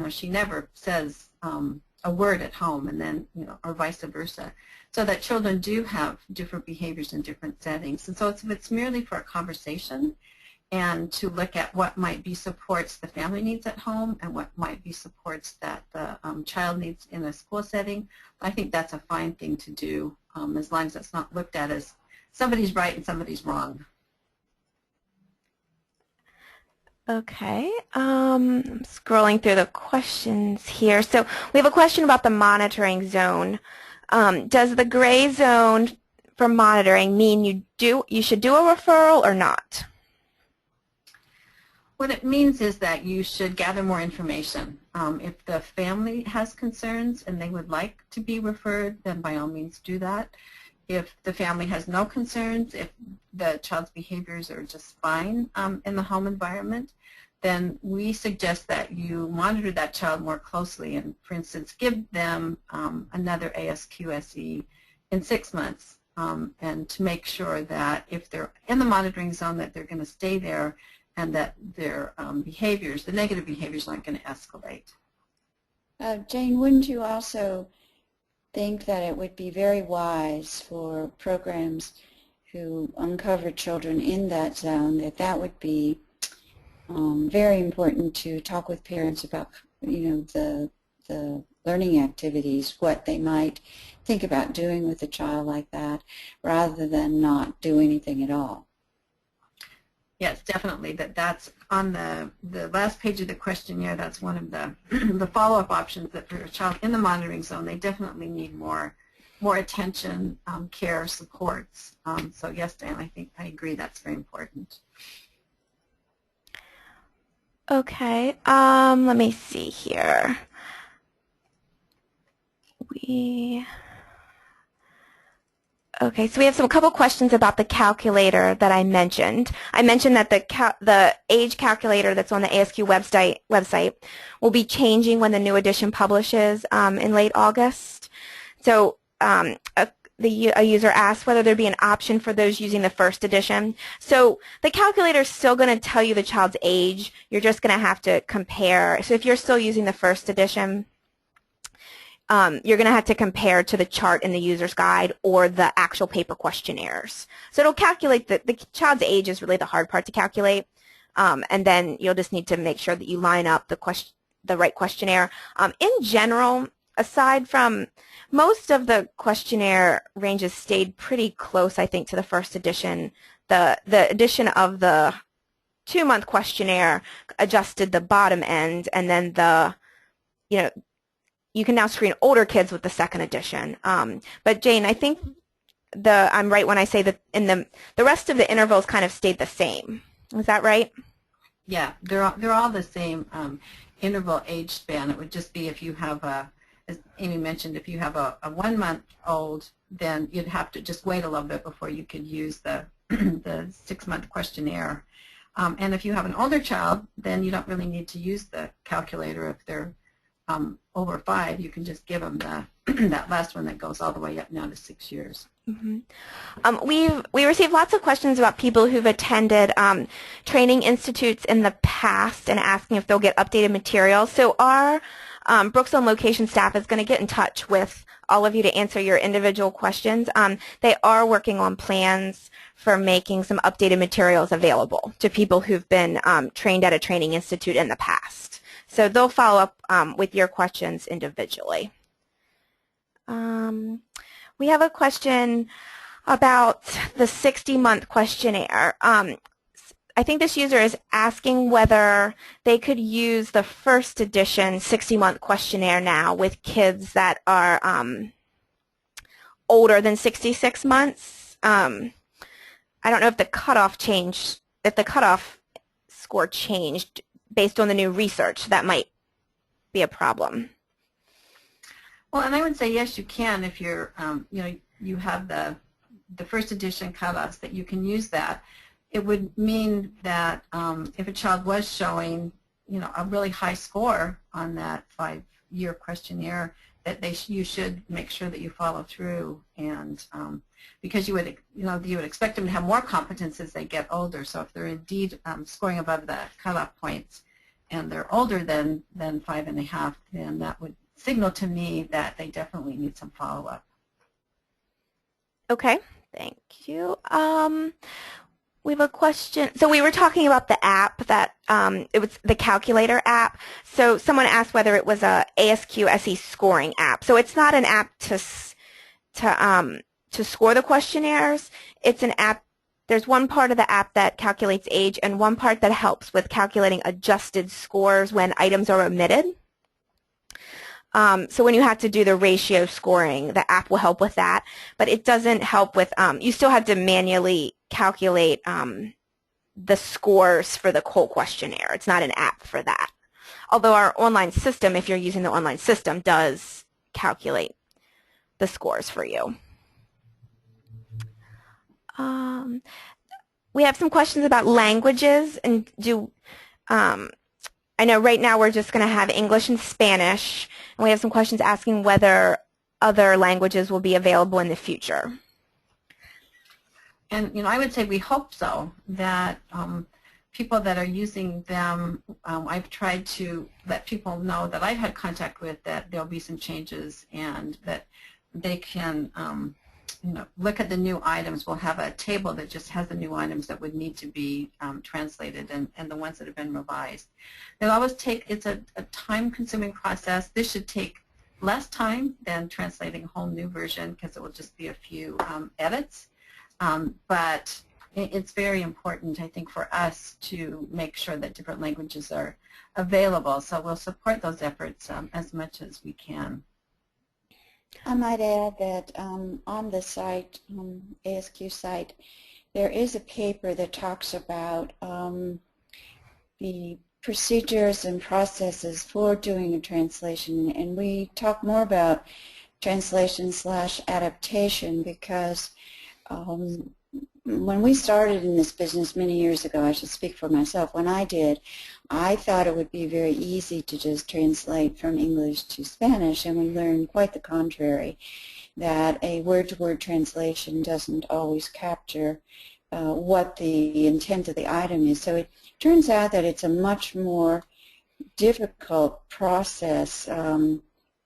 she never says a word at home, and then or vice versa. So that children do have different behaviors in different settings, and so it's merely for a conversation, and to look at what might be supports the family needs at home and what might be supports that the child needs in a school setting. I think that's a fine thing to do, as long as it's not looked at as somebody's right and somebody's wrong. Okay, I'm scrolling through the questions here. So we have a question about the monitoring zone. Does the gray zone for monitoring mean you should do a referral or not? What it means is that you should gather more information. If the family has concerns and they would like to be referred, then by all means do that. If the family has no concerns, if the child's behaviors are just fine in the home environment, then we suggest that you monitor that child more closely and, for instance, give them another ASQ-SE in 6 months, and to make sure that if they're in the monitoring zone that they're going to stay there, and that their behaviors, the negative behaviors, aren't going to escalate. Jane, wouldn't you also think that it would be very wise for programs who uncover children in that zone, that would be very important to talk with parents about the learning activities, what they might think about doing with a child like that, rather than not do anything at all. Yes, definitely. That's on the last page of the questionnaire. That's one of the the follow-up options, that for a child in the monitoring zone, they definitely need more attention, care, supports. So yes, Diane, I agree. That's very important. Okay. Let me see here. Okay, so we have a couple questions about the calculator that I mentioned. I mentioned that the age calculator that's on the ASQ website will be changing when the new edition publishes in late August. So a user asked whether there'd be an option for those using the first edition. So the calculator is still going to tell you the child's age. You're just going to have to compare. So if you're still using the first edition, you're going to have to compare to the chart in the user's guide or the actual paper questionnaires. So it'll calculate the child's age is really the hard part to calculate, and then you'll just need to make sure that you line up the right questionnaire. In general, aside from most of the questionnaire ranges stayed pretty close, I think, to the first edition. The edition of the 2-month questionnaire adjusted the bottom end, and then you can now screen older kids with the second edition. But Jane, I think I'm right when I say that the rest of the intervals kind of stayed the same. Is that right? Yeah, they're all the same interval age span. It would just be if you have as Amy mentioned, if you have a 1-month-old, then you'd have to just wait a little bit before you could use the the 6-month questionnaire. And if you have an older child, then you don't really need to use the calculator. If they're over 5, you can just give them that last one that goes all the way up now to 6 years. Mm-hmm. We received lots of questions about people who've attended training institutes in the past and asking if they'll get updated materials. So our Brookstone location staff is going to get in touch with all of you to answer your individual questions. They are working on plans for making some updated materials available to people who've been trained at a training institute in the past. So they'll follow up with your questions individually. We have a question about the 60-month questionnaire. I think this user is asking whether they could use the first edition 60-month questionnaire now with kids that are older than 66 months. I don't know if the cutoff changed, if the cutoff score changed based on the new research. That might be a problem. Well, and I would say yes, you can if you're, you have the first edition cutoffs, that you can use that. It would mean that if a child was showing, a really high score on that 5-year questionnaire, that you should make sure that you follow through, and because you would expect them to have more competence as they get older. So if they're indeed scoring above the cutoff points and they're older than 5.5, then that would signal to me that they definitely need some follow-up. Okay, thank you. We have a question. So we were talking about the app that it was the calculator app. So someone asked whether it was a ASQ SE scoring app. So it's not an app to score the questionnaires. It's an app. There's one part of the app that calculates age and one part that helps with calculating adjusted scores when items are omitted. So when you have to do the ratio scoring, the app will help with that, but it doesn't help with, you still have to manually calculate the scores for the whole questionnaire. It's not an app for that. Although our online system, if you're using the online system, does calculate the scores for you. We have some questions about languages, and I know right now we're just going to have English and Spanish, and we have some questions asking whether other languages will be available in the future. And I would say we hope so, that people that are using them, I've tried to let people know that I've had contact with that there'll be some changes and that they can look at the new items, we'll have a table that just has the new items that would need to be translated and the ones that have been revised. It'll always take, it's a time-consuming process. This should take less time than translating a whole new version because it will just be a few edits. But it's very important, I think, for us to make sure that different languages are available. So we'll support those efforts as much as we can. I might add that on the site, ASQ site, there is a paper that talks about the procedures and processes for doing a translation, and we talk more about translation/adaptation because when we started in this business many years ago, I should speak for myself, when I did, I thought it would be very easy to just translate from English to Spanish, and we learned quite the contrary, that a word-to-word translation doesn't always capture what the intent of the item is. So it turns out that it's a much more difficult process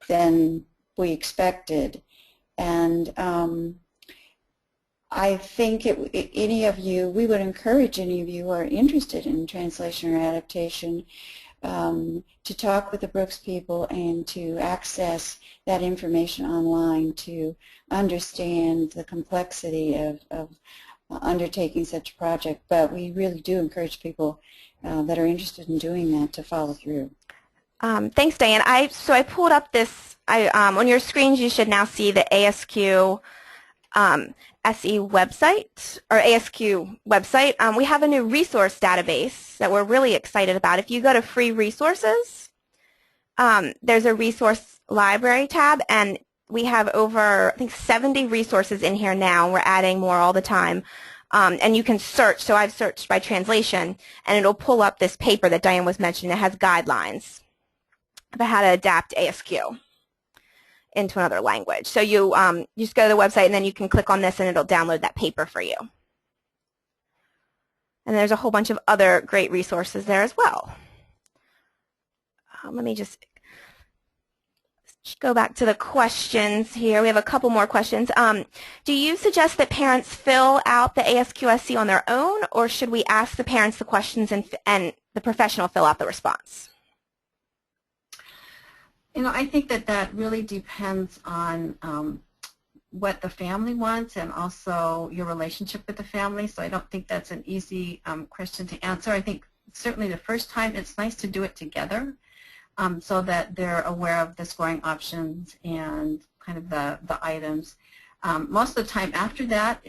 than we expected. And I think any of you, we would encourage any of you who are interested in translation or adaptation to talk with the Brooks people and to access that information online to understand the complexity of undertaking such a project. But we really do encourage people that are interested in doing that to follow through. Thanks, Diane. So I pulled up this. On your screens, you should now see the ASQ SE website, or ASQ website. We have a new resource database that we're really excited about. If you go to free resources, there's a resource library tab, and we have over, I think, 70 resources in here now. We're adding more all the time. And you can search. So I've searched by translation, and it'll pull up this paper that Diane was mentioning. It has guidelines about how to adapt ASQ into another language. So you just go to the website, and then you can click on this, and it'll download that paper for you. And there's a whole bunch of other great resources there as well. Let me just go back to the questions here. We have a couple more questions. Do you suggest that parents fill out the ASQSC on their own, or should we ask the parents the questions and the professional fill out the response? I think that really depends on what the family wants and also your relationship with the family. So I don't think that's an easy question to answer. I think certainly the first time it's nice to do it together so that they're aware of the scoring options and kind of the items. Most of the time after that,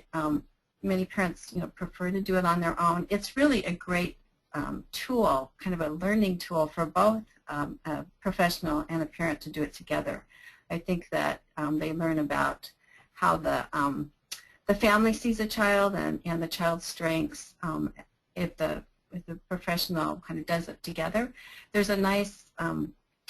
many parents prefer to do it on their own. It's really a great tool, kind of a learning tool for both a professional and a parent to do it together. I think that they learn about how the family sees a child and the child's strengths if the professional kind of does it together. There's a nice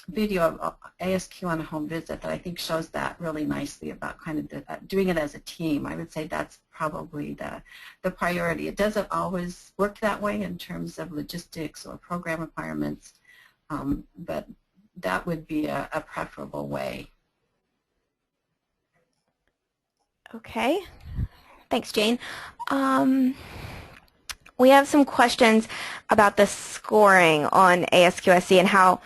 video of ASQ on a home visit that I think shows that really nicely about kind of doing it as a team. I would say that's probably the priority. It doesn't always work that way in terms of logistics or program requirements. But that would be a preferable way. Okay. Thanks, Jane. We have some questions about the scoring on ASQSE and how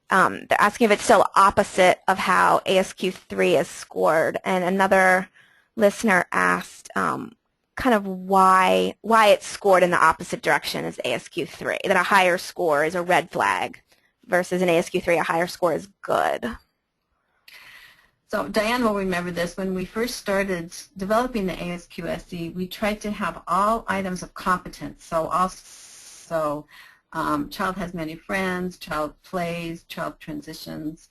they're asking if it's still opposite of how ASQ3 is scored. And another listener asked kind of why it's scored in the opposite direction as ASQ3, that a higher score is a red flag versus an ASQ3 a higher score is good. So Diane will remember this. When we first started developing the ASQSE, we tried to have all items of competence. So also child has many friends, child plays, child transitions.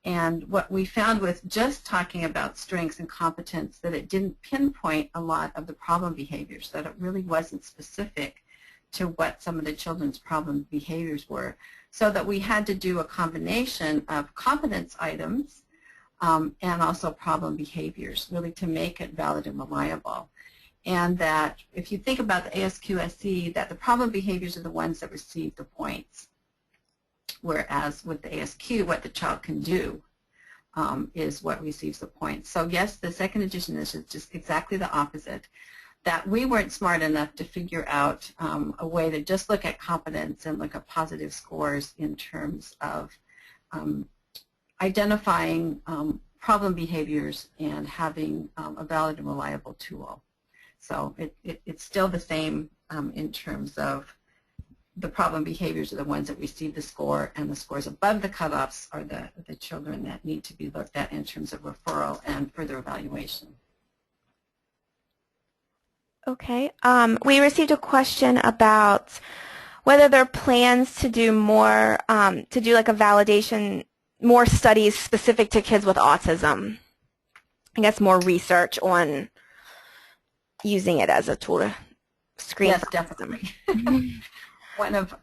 And what we found with just talking about strengths and competence, that it didn't pinpoint a lot of the problem behaviors, that it really wasn't specific to what some of the children's problem behaviors were. So that we had to do a combination of competence items and also problem behaviors, really to make it valid and reliable. And that if you think about the ASQSE, that the problem behaviors are the ones that receive the points. Whereas with the ASQ, what the child can do is what receives the points. So yes, the second edition is just exactly the opposite. That we weren't smart enough to figure out a way to just look at competence and look at positive scores in terms of identifying problem behaviors and having a valid and reliable tool. So it's still the same in terms of the problem behaviors are the ones that receive the score, and the scores above the cutoffs are the children that need to be looked at in terms of referral and further evaluation. Okay. We received a question about whether there are plans to do more, to do like a validation, more studies specific to kids with autism. I guess more research on using it as a tool to screen. Yes, definitely. One of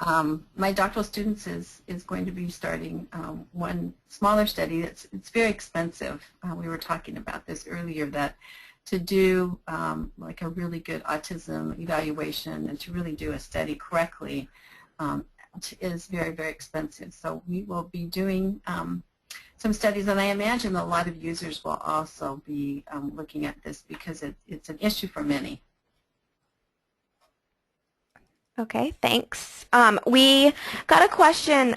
my doctoral students is going to be starting one smaller study. It's very expensive. We were talking about this earlier, that to do like a really good autism evaluation and to really do a study correctly is very, very expensive. So we will be doing some studies, and I imagine a lot of users will also be looking at this because it's an issue for many. Okay, thanks. We got a question.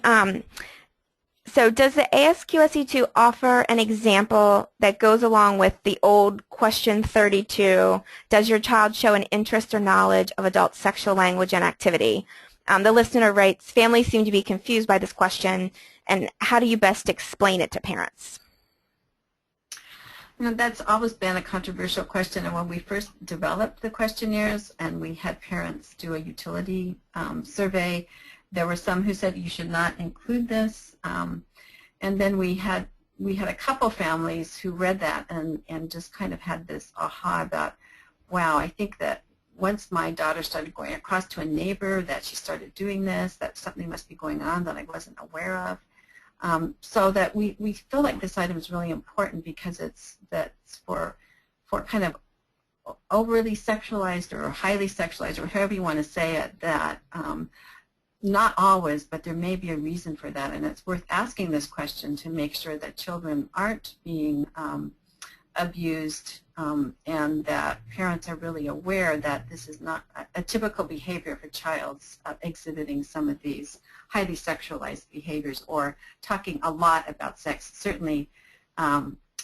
So does the ASQ SE-2 offer an example that goes along with the old question 32? Does your child show an interest or knowledge of adult sexual language and activity? The listener writes, families seem to be confused by this question, and how do you best explain it to parents? You know, that's always been a controversial question, and when we first developed the questionnaires and we had parents do a utility survey, there were some who said you should not include this, and then we had a couple families who read that and just kind of had this aha about, wow, I think that once my daughter started going across to a neighbor that she started doing this, that something must be going on that I wasn't aware of. So that we feel like this item is really important because that's for kind of overly sexualized or highly sexualized, or however you want to say it, that not always, but there may be a reason for that, and it's worth asking this question to make sure that children aren't being abused, and that parents are really aware that this is not a typical behavior of a child's exhibiting some of these highly sexualized behaviors or talking a lot about sex. Certainly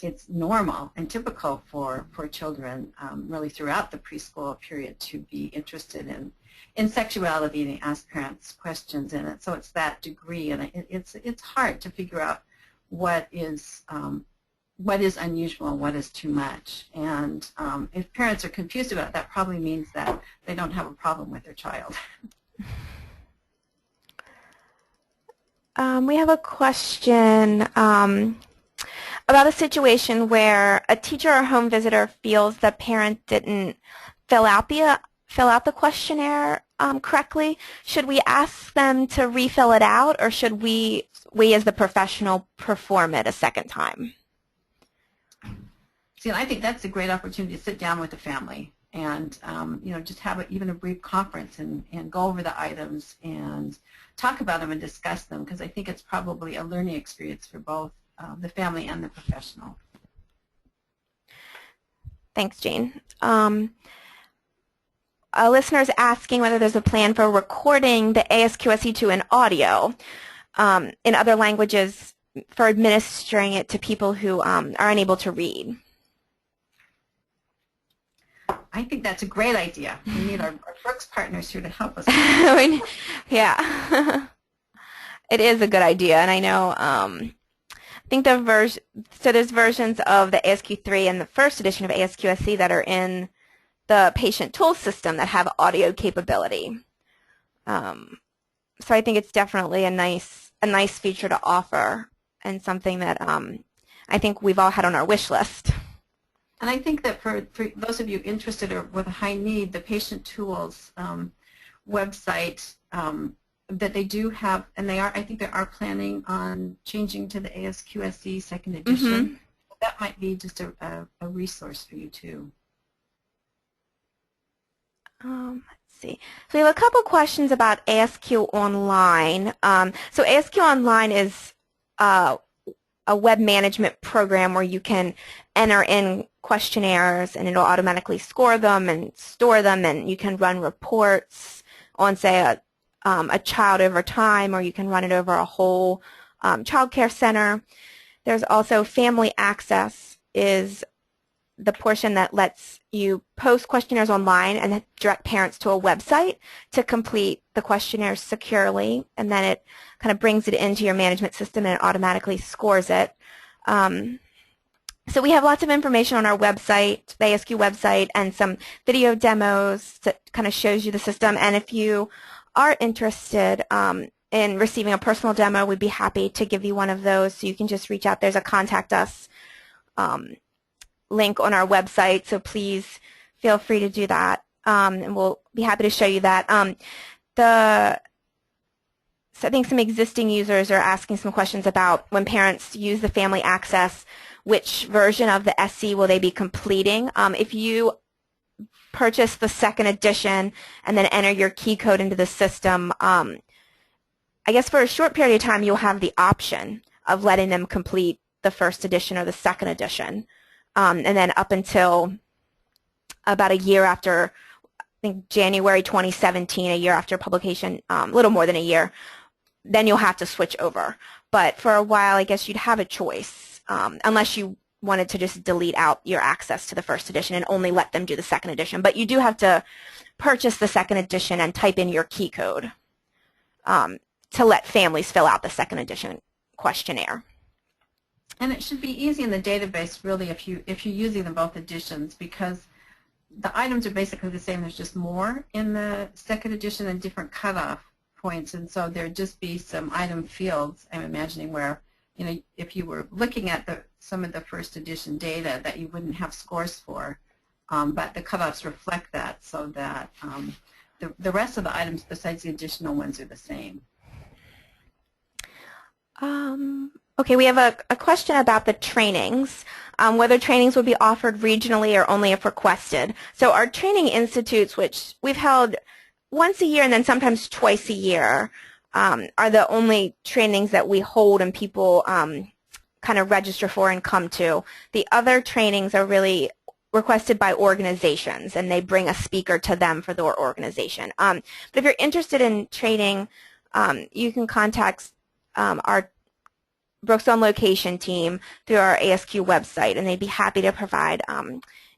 it's normal and typical for children really throughout the preschool period to be interested in sexuality and ask parents questions in it. So it's that degree, and it's hard to figure out what is unusual and what is too much. And if parents are confused about it, that probably means that they don't have a problem with their child. We have a question about a situation where a teacher or home visitor feels the parent didn't fill out the questionnaire correctly. Should we ask them to refill it out, or should we as the professional perform it a second time? See, I think that's a great opportunity to sit down with the family and just have even a brief conference and go over the items and talk about them and discuss them, because I think it's probably a learning experience for both the family and the professional. Thanks, Jane. A listener is asking whether there's a plan for recording the ASQ SE-2 in audio in other languages for administering it to people who are unable to read. I think that's a great idea. We need our Brooks partners here to help us. Yeah, it is a good idea, and I know. I think there's versions of the ASQ3 and the first edition of ASQ SE that are in the patient tool system that have audio capability. So I think it's definitely a nice feature to offer, and something that I think we've all had on our wish list. And I think that for those of you interested or with a high need, the Patient Tools website that they do have, and I think they are planning on changing to the ASQ SE second edition. Mm-hmm. That might be just a resource for you too. Let's see. So we have a couple questions about ASQ Online. So ASQ Online is a web management program where you can enter in questionnaires and it'll automatically score them and store them, and you can run reports on, say, a child over time, or you can run it over a whole child care center. There's also family access, is the portion that lets you post questionnaires online and direct parents to a website to complete the questionnaires securely, and then it kind of brings it into your management system and it automatically scores it. So we have lots of information on our website, the ASQ website, and some video demos that kind of shows you the system. And if you are interested in receiving a personal demo, we'd be happy to give you one of those. So you can just reach out. There's a contact us link on our website, so please feel free to do that, and we'll be happy to show you that. So I think some existing users are asking some questions about when parents use the family access, which version of the SE will they be completing? If you purchase the second edition and then enter your key code into the system, I guess for a short period of time you'll have the option of letting them complete the first edition or the second edition. And then up until about a year after, I think January 2017, a year after publication, a little more than a year, then you'll have to switch over. But for a while, I guess you'd have a choice, unless you wanted to just delete out your access to the first edition and only let them do the second edition. But you do have to purchase the second edition and type in your key code to let families fill out the second edition questionnaire. And it should be easy in the database, really, if you're using them both editions, because the items are basically the same. There's just more in the second edition and different cutoff points, and so there'd just be some item fields, I'm imagining, where, you know, if you were looking at some of the first edition data that you wouldn't have scores for, but the cutoffs reflect that, so that the rest of the items besides the additional ones are the same. Okay, we have a question about the trainings, whether trainings would be offered regionally or only if requested. So our training institutes, which we've held once a year and then sometimes twice a year, are the only trainings that we hold and people kind of register for and come to. The other trainings are really requested by organizations, and they bring a speaker to them for their organization. But if you're interested in training, you can contact our Brookstone location team through our ASQ website, and they'd be happy to provide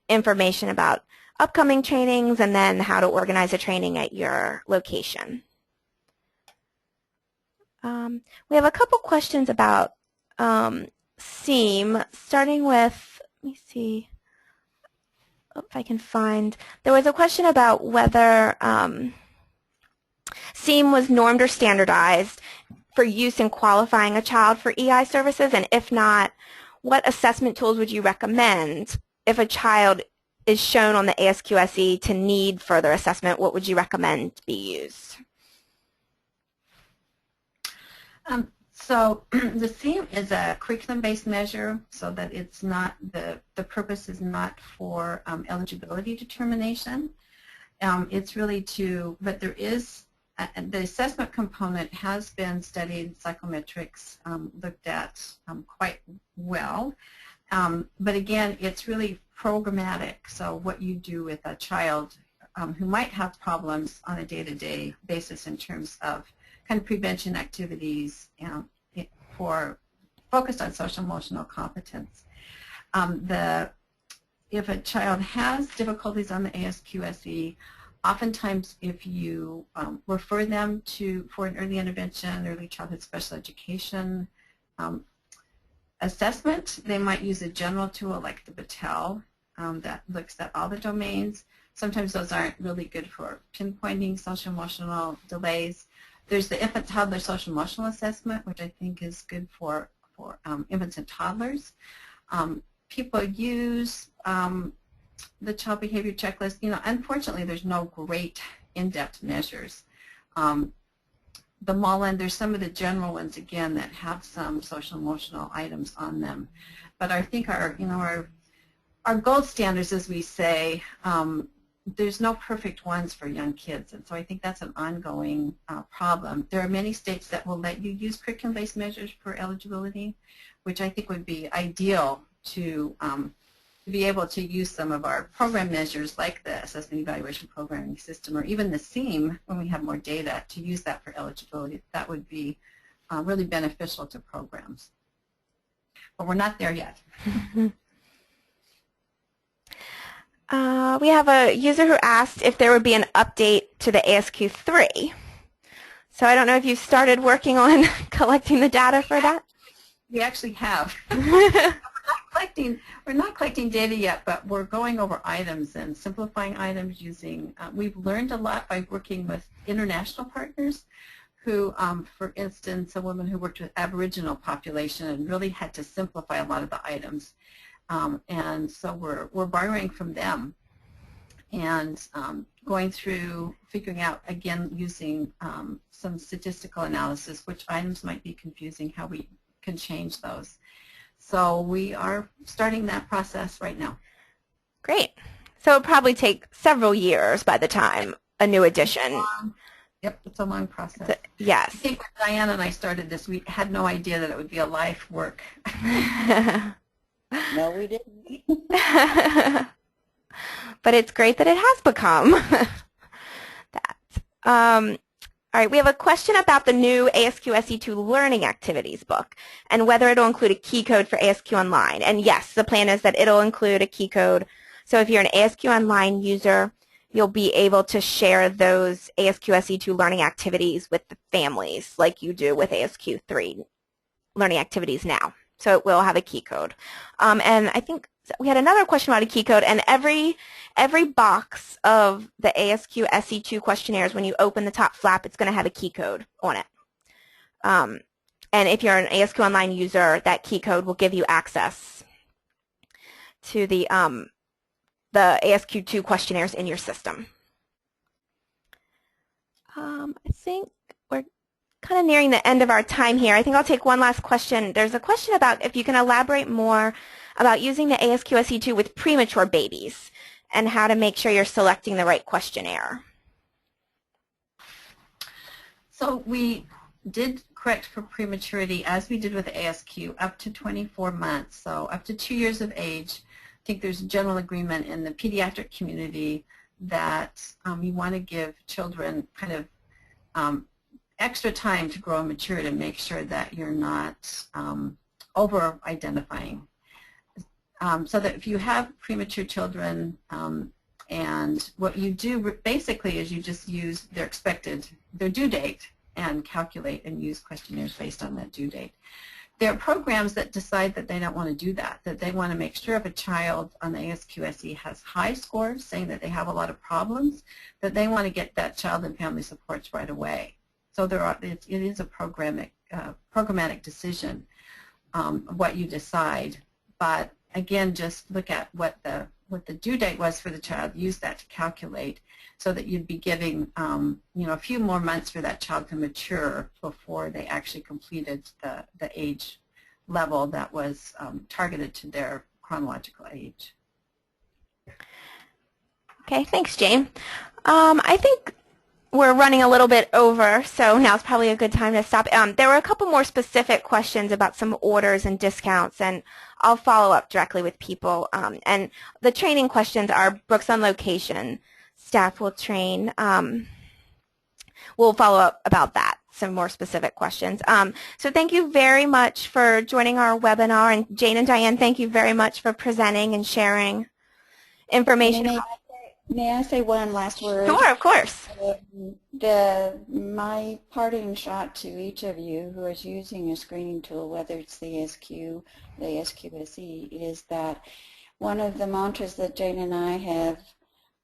information about upcoming trainings and then how to organize a training at your location. We have a couple questions about SEAM, starting with, let me see if I can find, there was a question about whether SEAM was normed or standardized for use in qualifying a child for EI services, and if not, what assessment tools would you recommend if a child is shown on the ASQ SE to need further assessment? What would you recommend be used? So the SEAM is a curriculum-based measure, so that it's not, the purpose is not for eligibility determination. It's really to, but there is, the assessment component has been studied, psychometrics looked at quite well. But again, it's really programmatic, so what you do with a child who might have problems on a day-to-day basis in terms of kind of prevention activities for focused on social emotional competence. If a child has difficulties on the ASQ SE, oftentimes if you refer them for an early intervention, early childhood special education assessment, they might use a general tool like the Battelle that looks at all the domains. Sometimes those aren't really good for pinpointing social emotional delays. There's the infant toddler social emotional assessment, which I think is good for infants and toddlers. People use the child behavior checklist. You know, unfortunately, there's no great in-depth measures. The Mullen, there's some of the general ones again that have some social emotional items on them, but I think our gold standards, as we say, there's no perfect ones for young kids, and so I think that's an ongoing problem. There are many states that will let you use curriculum-based measures for eligibility, which I think would be ideal to be able to use some of our program measures like the Assessment Evaluation Programming System or even the SEAM when we have more data to use that for eligibility. That would be really beneficial to programs. But we're not there yet. We have a user who asked if there would be an update to the ASQ3. So I don't know if you started working on collecting the data for that. We actually have. We're not collecting data yet, but we're going over items and simplifying items using, we've learned a lot by working with international partners who, for instance, a woman who worked with Aboriginal population and really had to simplify a lot of the items. And so we're borrowing from them and going through, figuring out, again, using some statistical analysis, which items might be confusing, how we can change those. So we are starting that process right now. Great. So it'll probably take several years by the time a new edition. Yep, it's a long process. Yes. I think when Diane and I started this, we had no idea that it would be a life work. No, we didn't. But it's great that it has become that. All right, we have a question about the new ASQ SE-2 learning activities book and whether it'll include a key code for ASQ Online. And yes, the plan is that it'll include a key code. So if you're an ASQ Online user, you'll be able to share those ASQ SE-2 learning activities with the families like you do with ASQ3 learning activities now. So it will have a key code. And I think we had another question about a key code, and every box of the ASQ SE-2 questionnaires, when you open the top flap, it's going to have a key code on it. And if you're an ASQ Online user, that key code will give you access to the ASQ2 questionnaires in your system. I think we're kind of nearing the end of our time here. I think I'll take one last question. There's a question about if you can elaborate more about using the ASQ SE-2 with premature babies and how to make sure you're selecting the right questionnaire. So we did correct for prematurity as we did with ASQ up to 24 months, so up to 2 years of age. I think there's general agreement in the pediatric community that you want to give children kind of extra time to grow and mature to make sure that you're not over-identifying. So that if you have premature children and what you do basically is you just use their due date and calculate and use questionnaires based on that due date. There are programs that decide that they don't want to do that, that they want to make sure if a child on the ASQ SE has high scores, saying that they have a lot of problems, that they want to get that child and family supports right away. So it is a programmatic decision what you decide, but again, just look at what the due date was for the child, use that to calculate so that you'd be giving a few more months for that child to mature before they actually completed the age level that was targeted to their chronological age. Okay, thanks, Jane. I think we're running a little bit over, so now's probably a good time to stop. There were a couple more specific questions about some orders and discounts, and I'll follow up directly with people. And the training questions are Brooks on location. Staff will train. We'll follow up about that, some more specific questions. So thank you very much for joining our webinar. And Jane and Diane, thank you very much for presenting and sharing information. May I say one last word? Sure, of course. My parting shot to each of you who is using a screening tool, whether it's the ASQ, the ASQ SE, is that one of the mantras that Jane and I have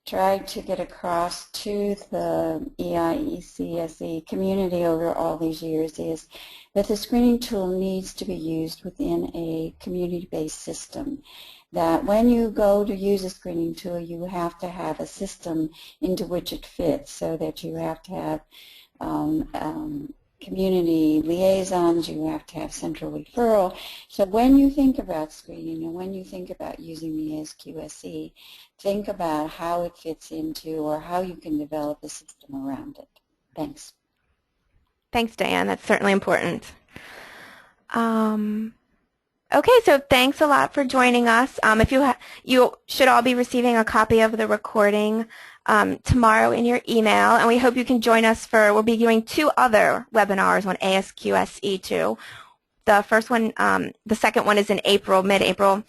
tried to get across to the EIECSE community over all these years is that the screening tool needs to be used within a community-based system. That when you go to use a screening tool, you have to have a system into which it fits, so that you have to have community liaisons, you have to have central referral. So when you think about screening and when you think about using the ASQ-SE, think about how it fits into or how you can develop a system around it. Thanks. Thanks, Diane. That's certainly important. Okay, so thanks a lot for joining us. If you should all be receiving a copy of the recording tomorrow in your email, and we hope you can join us we'll be doing 2 other webinars on ASQ SE-2. The first one, the second one is in April, mid-April,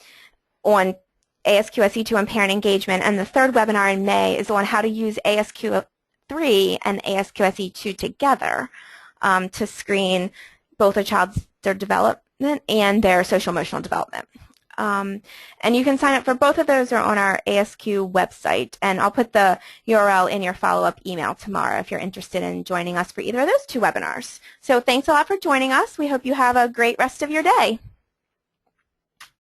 on ASQ SE-2 and parent engagement, and the third webinar in May is on how to use ASQ3 and ASQ SE-2 together to screen both their development and their social-emotional development. And you can sign up for both of those on our ASQ website, and I'll put the URL in your follow-up email tomorrow if you're interested in joining us for either of those 2 webinars. So thanks a lot for joining us. We hope you have a great rest of your day.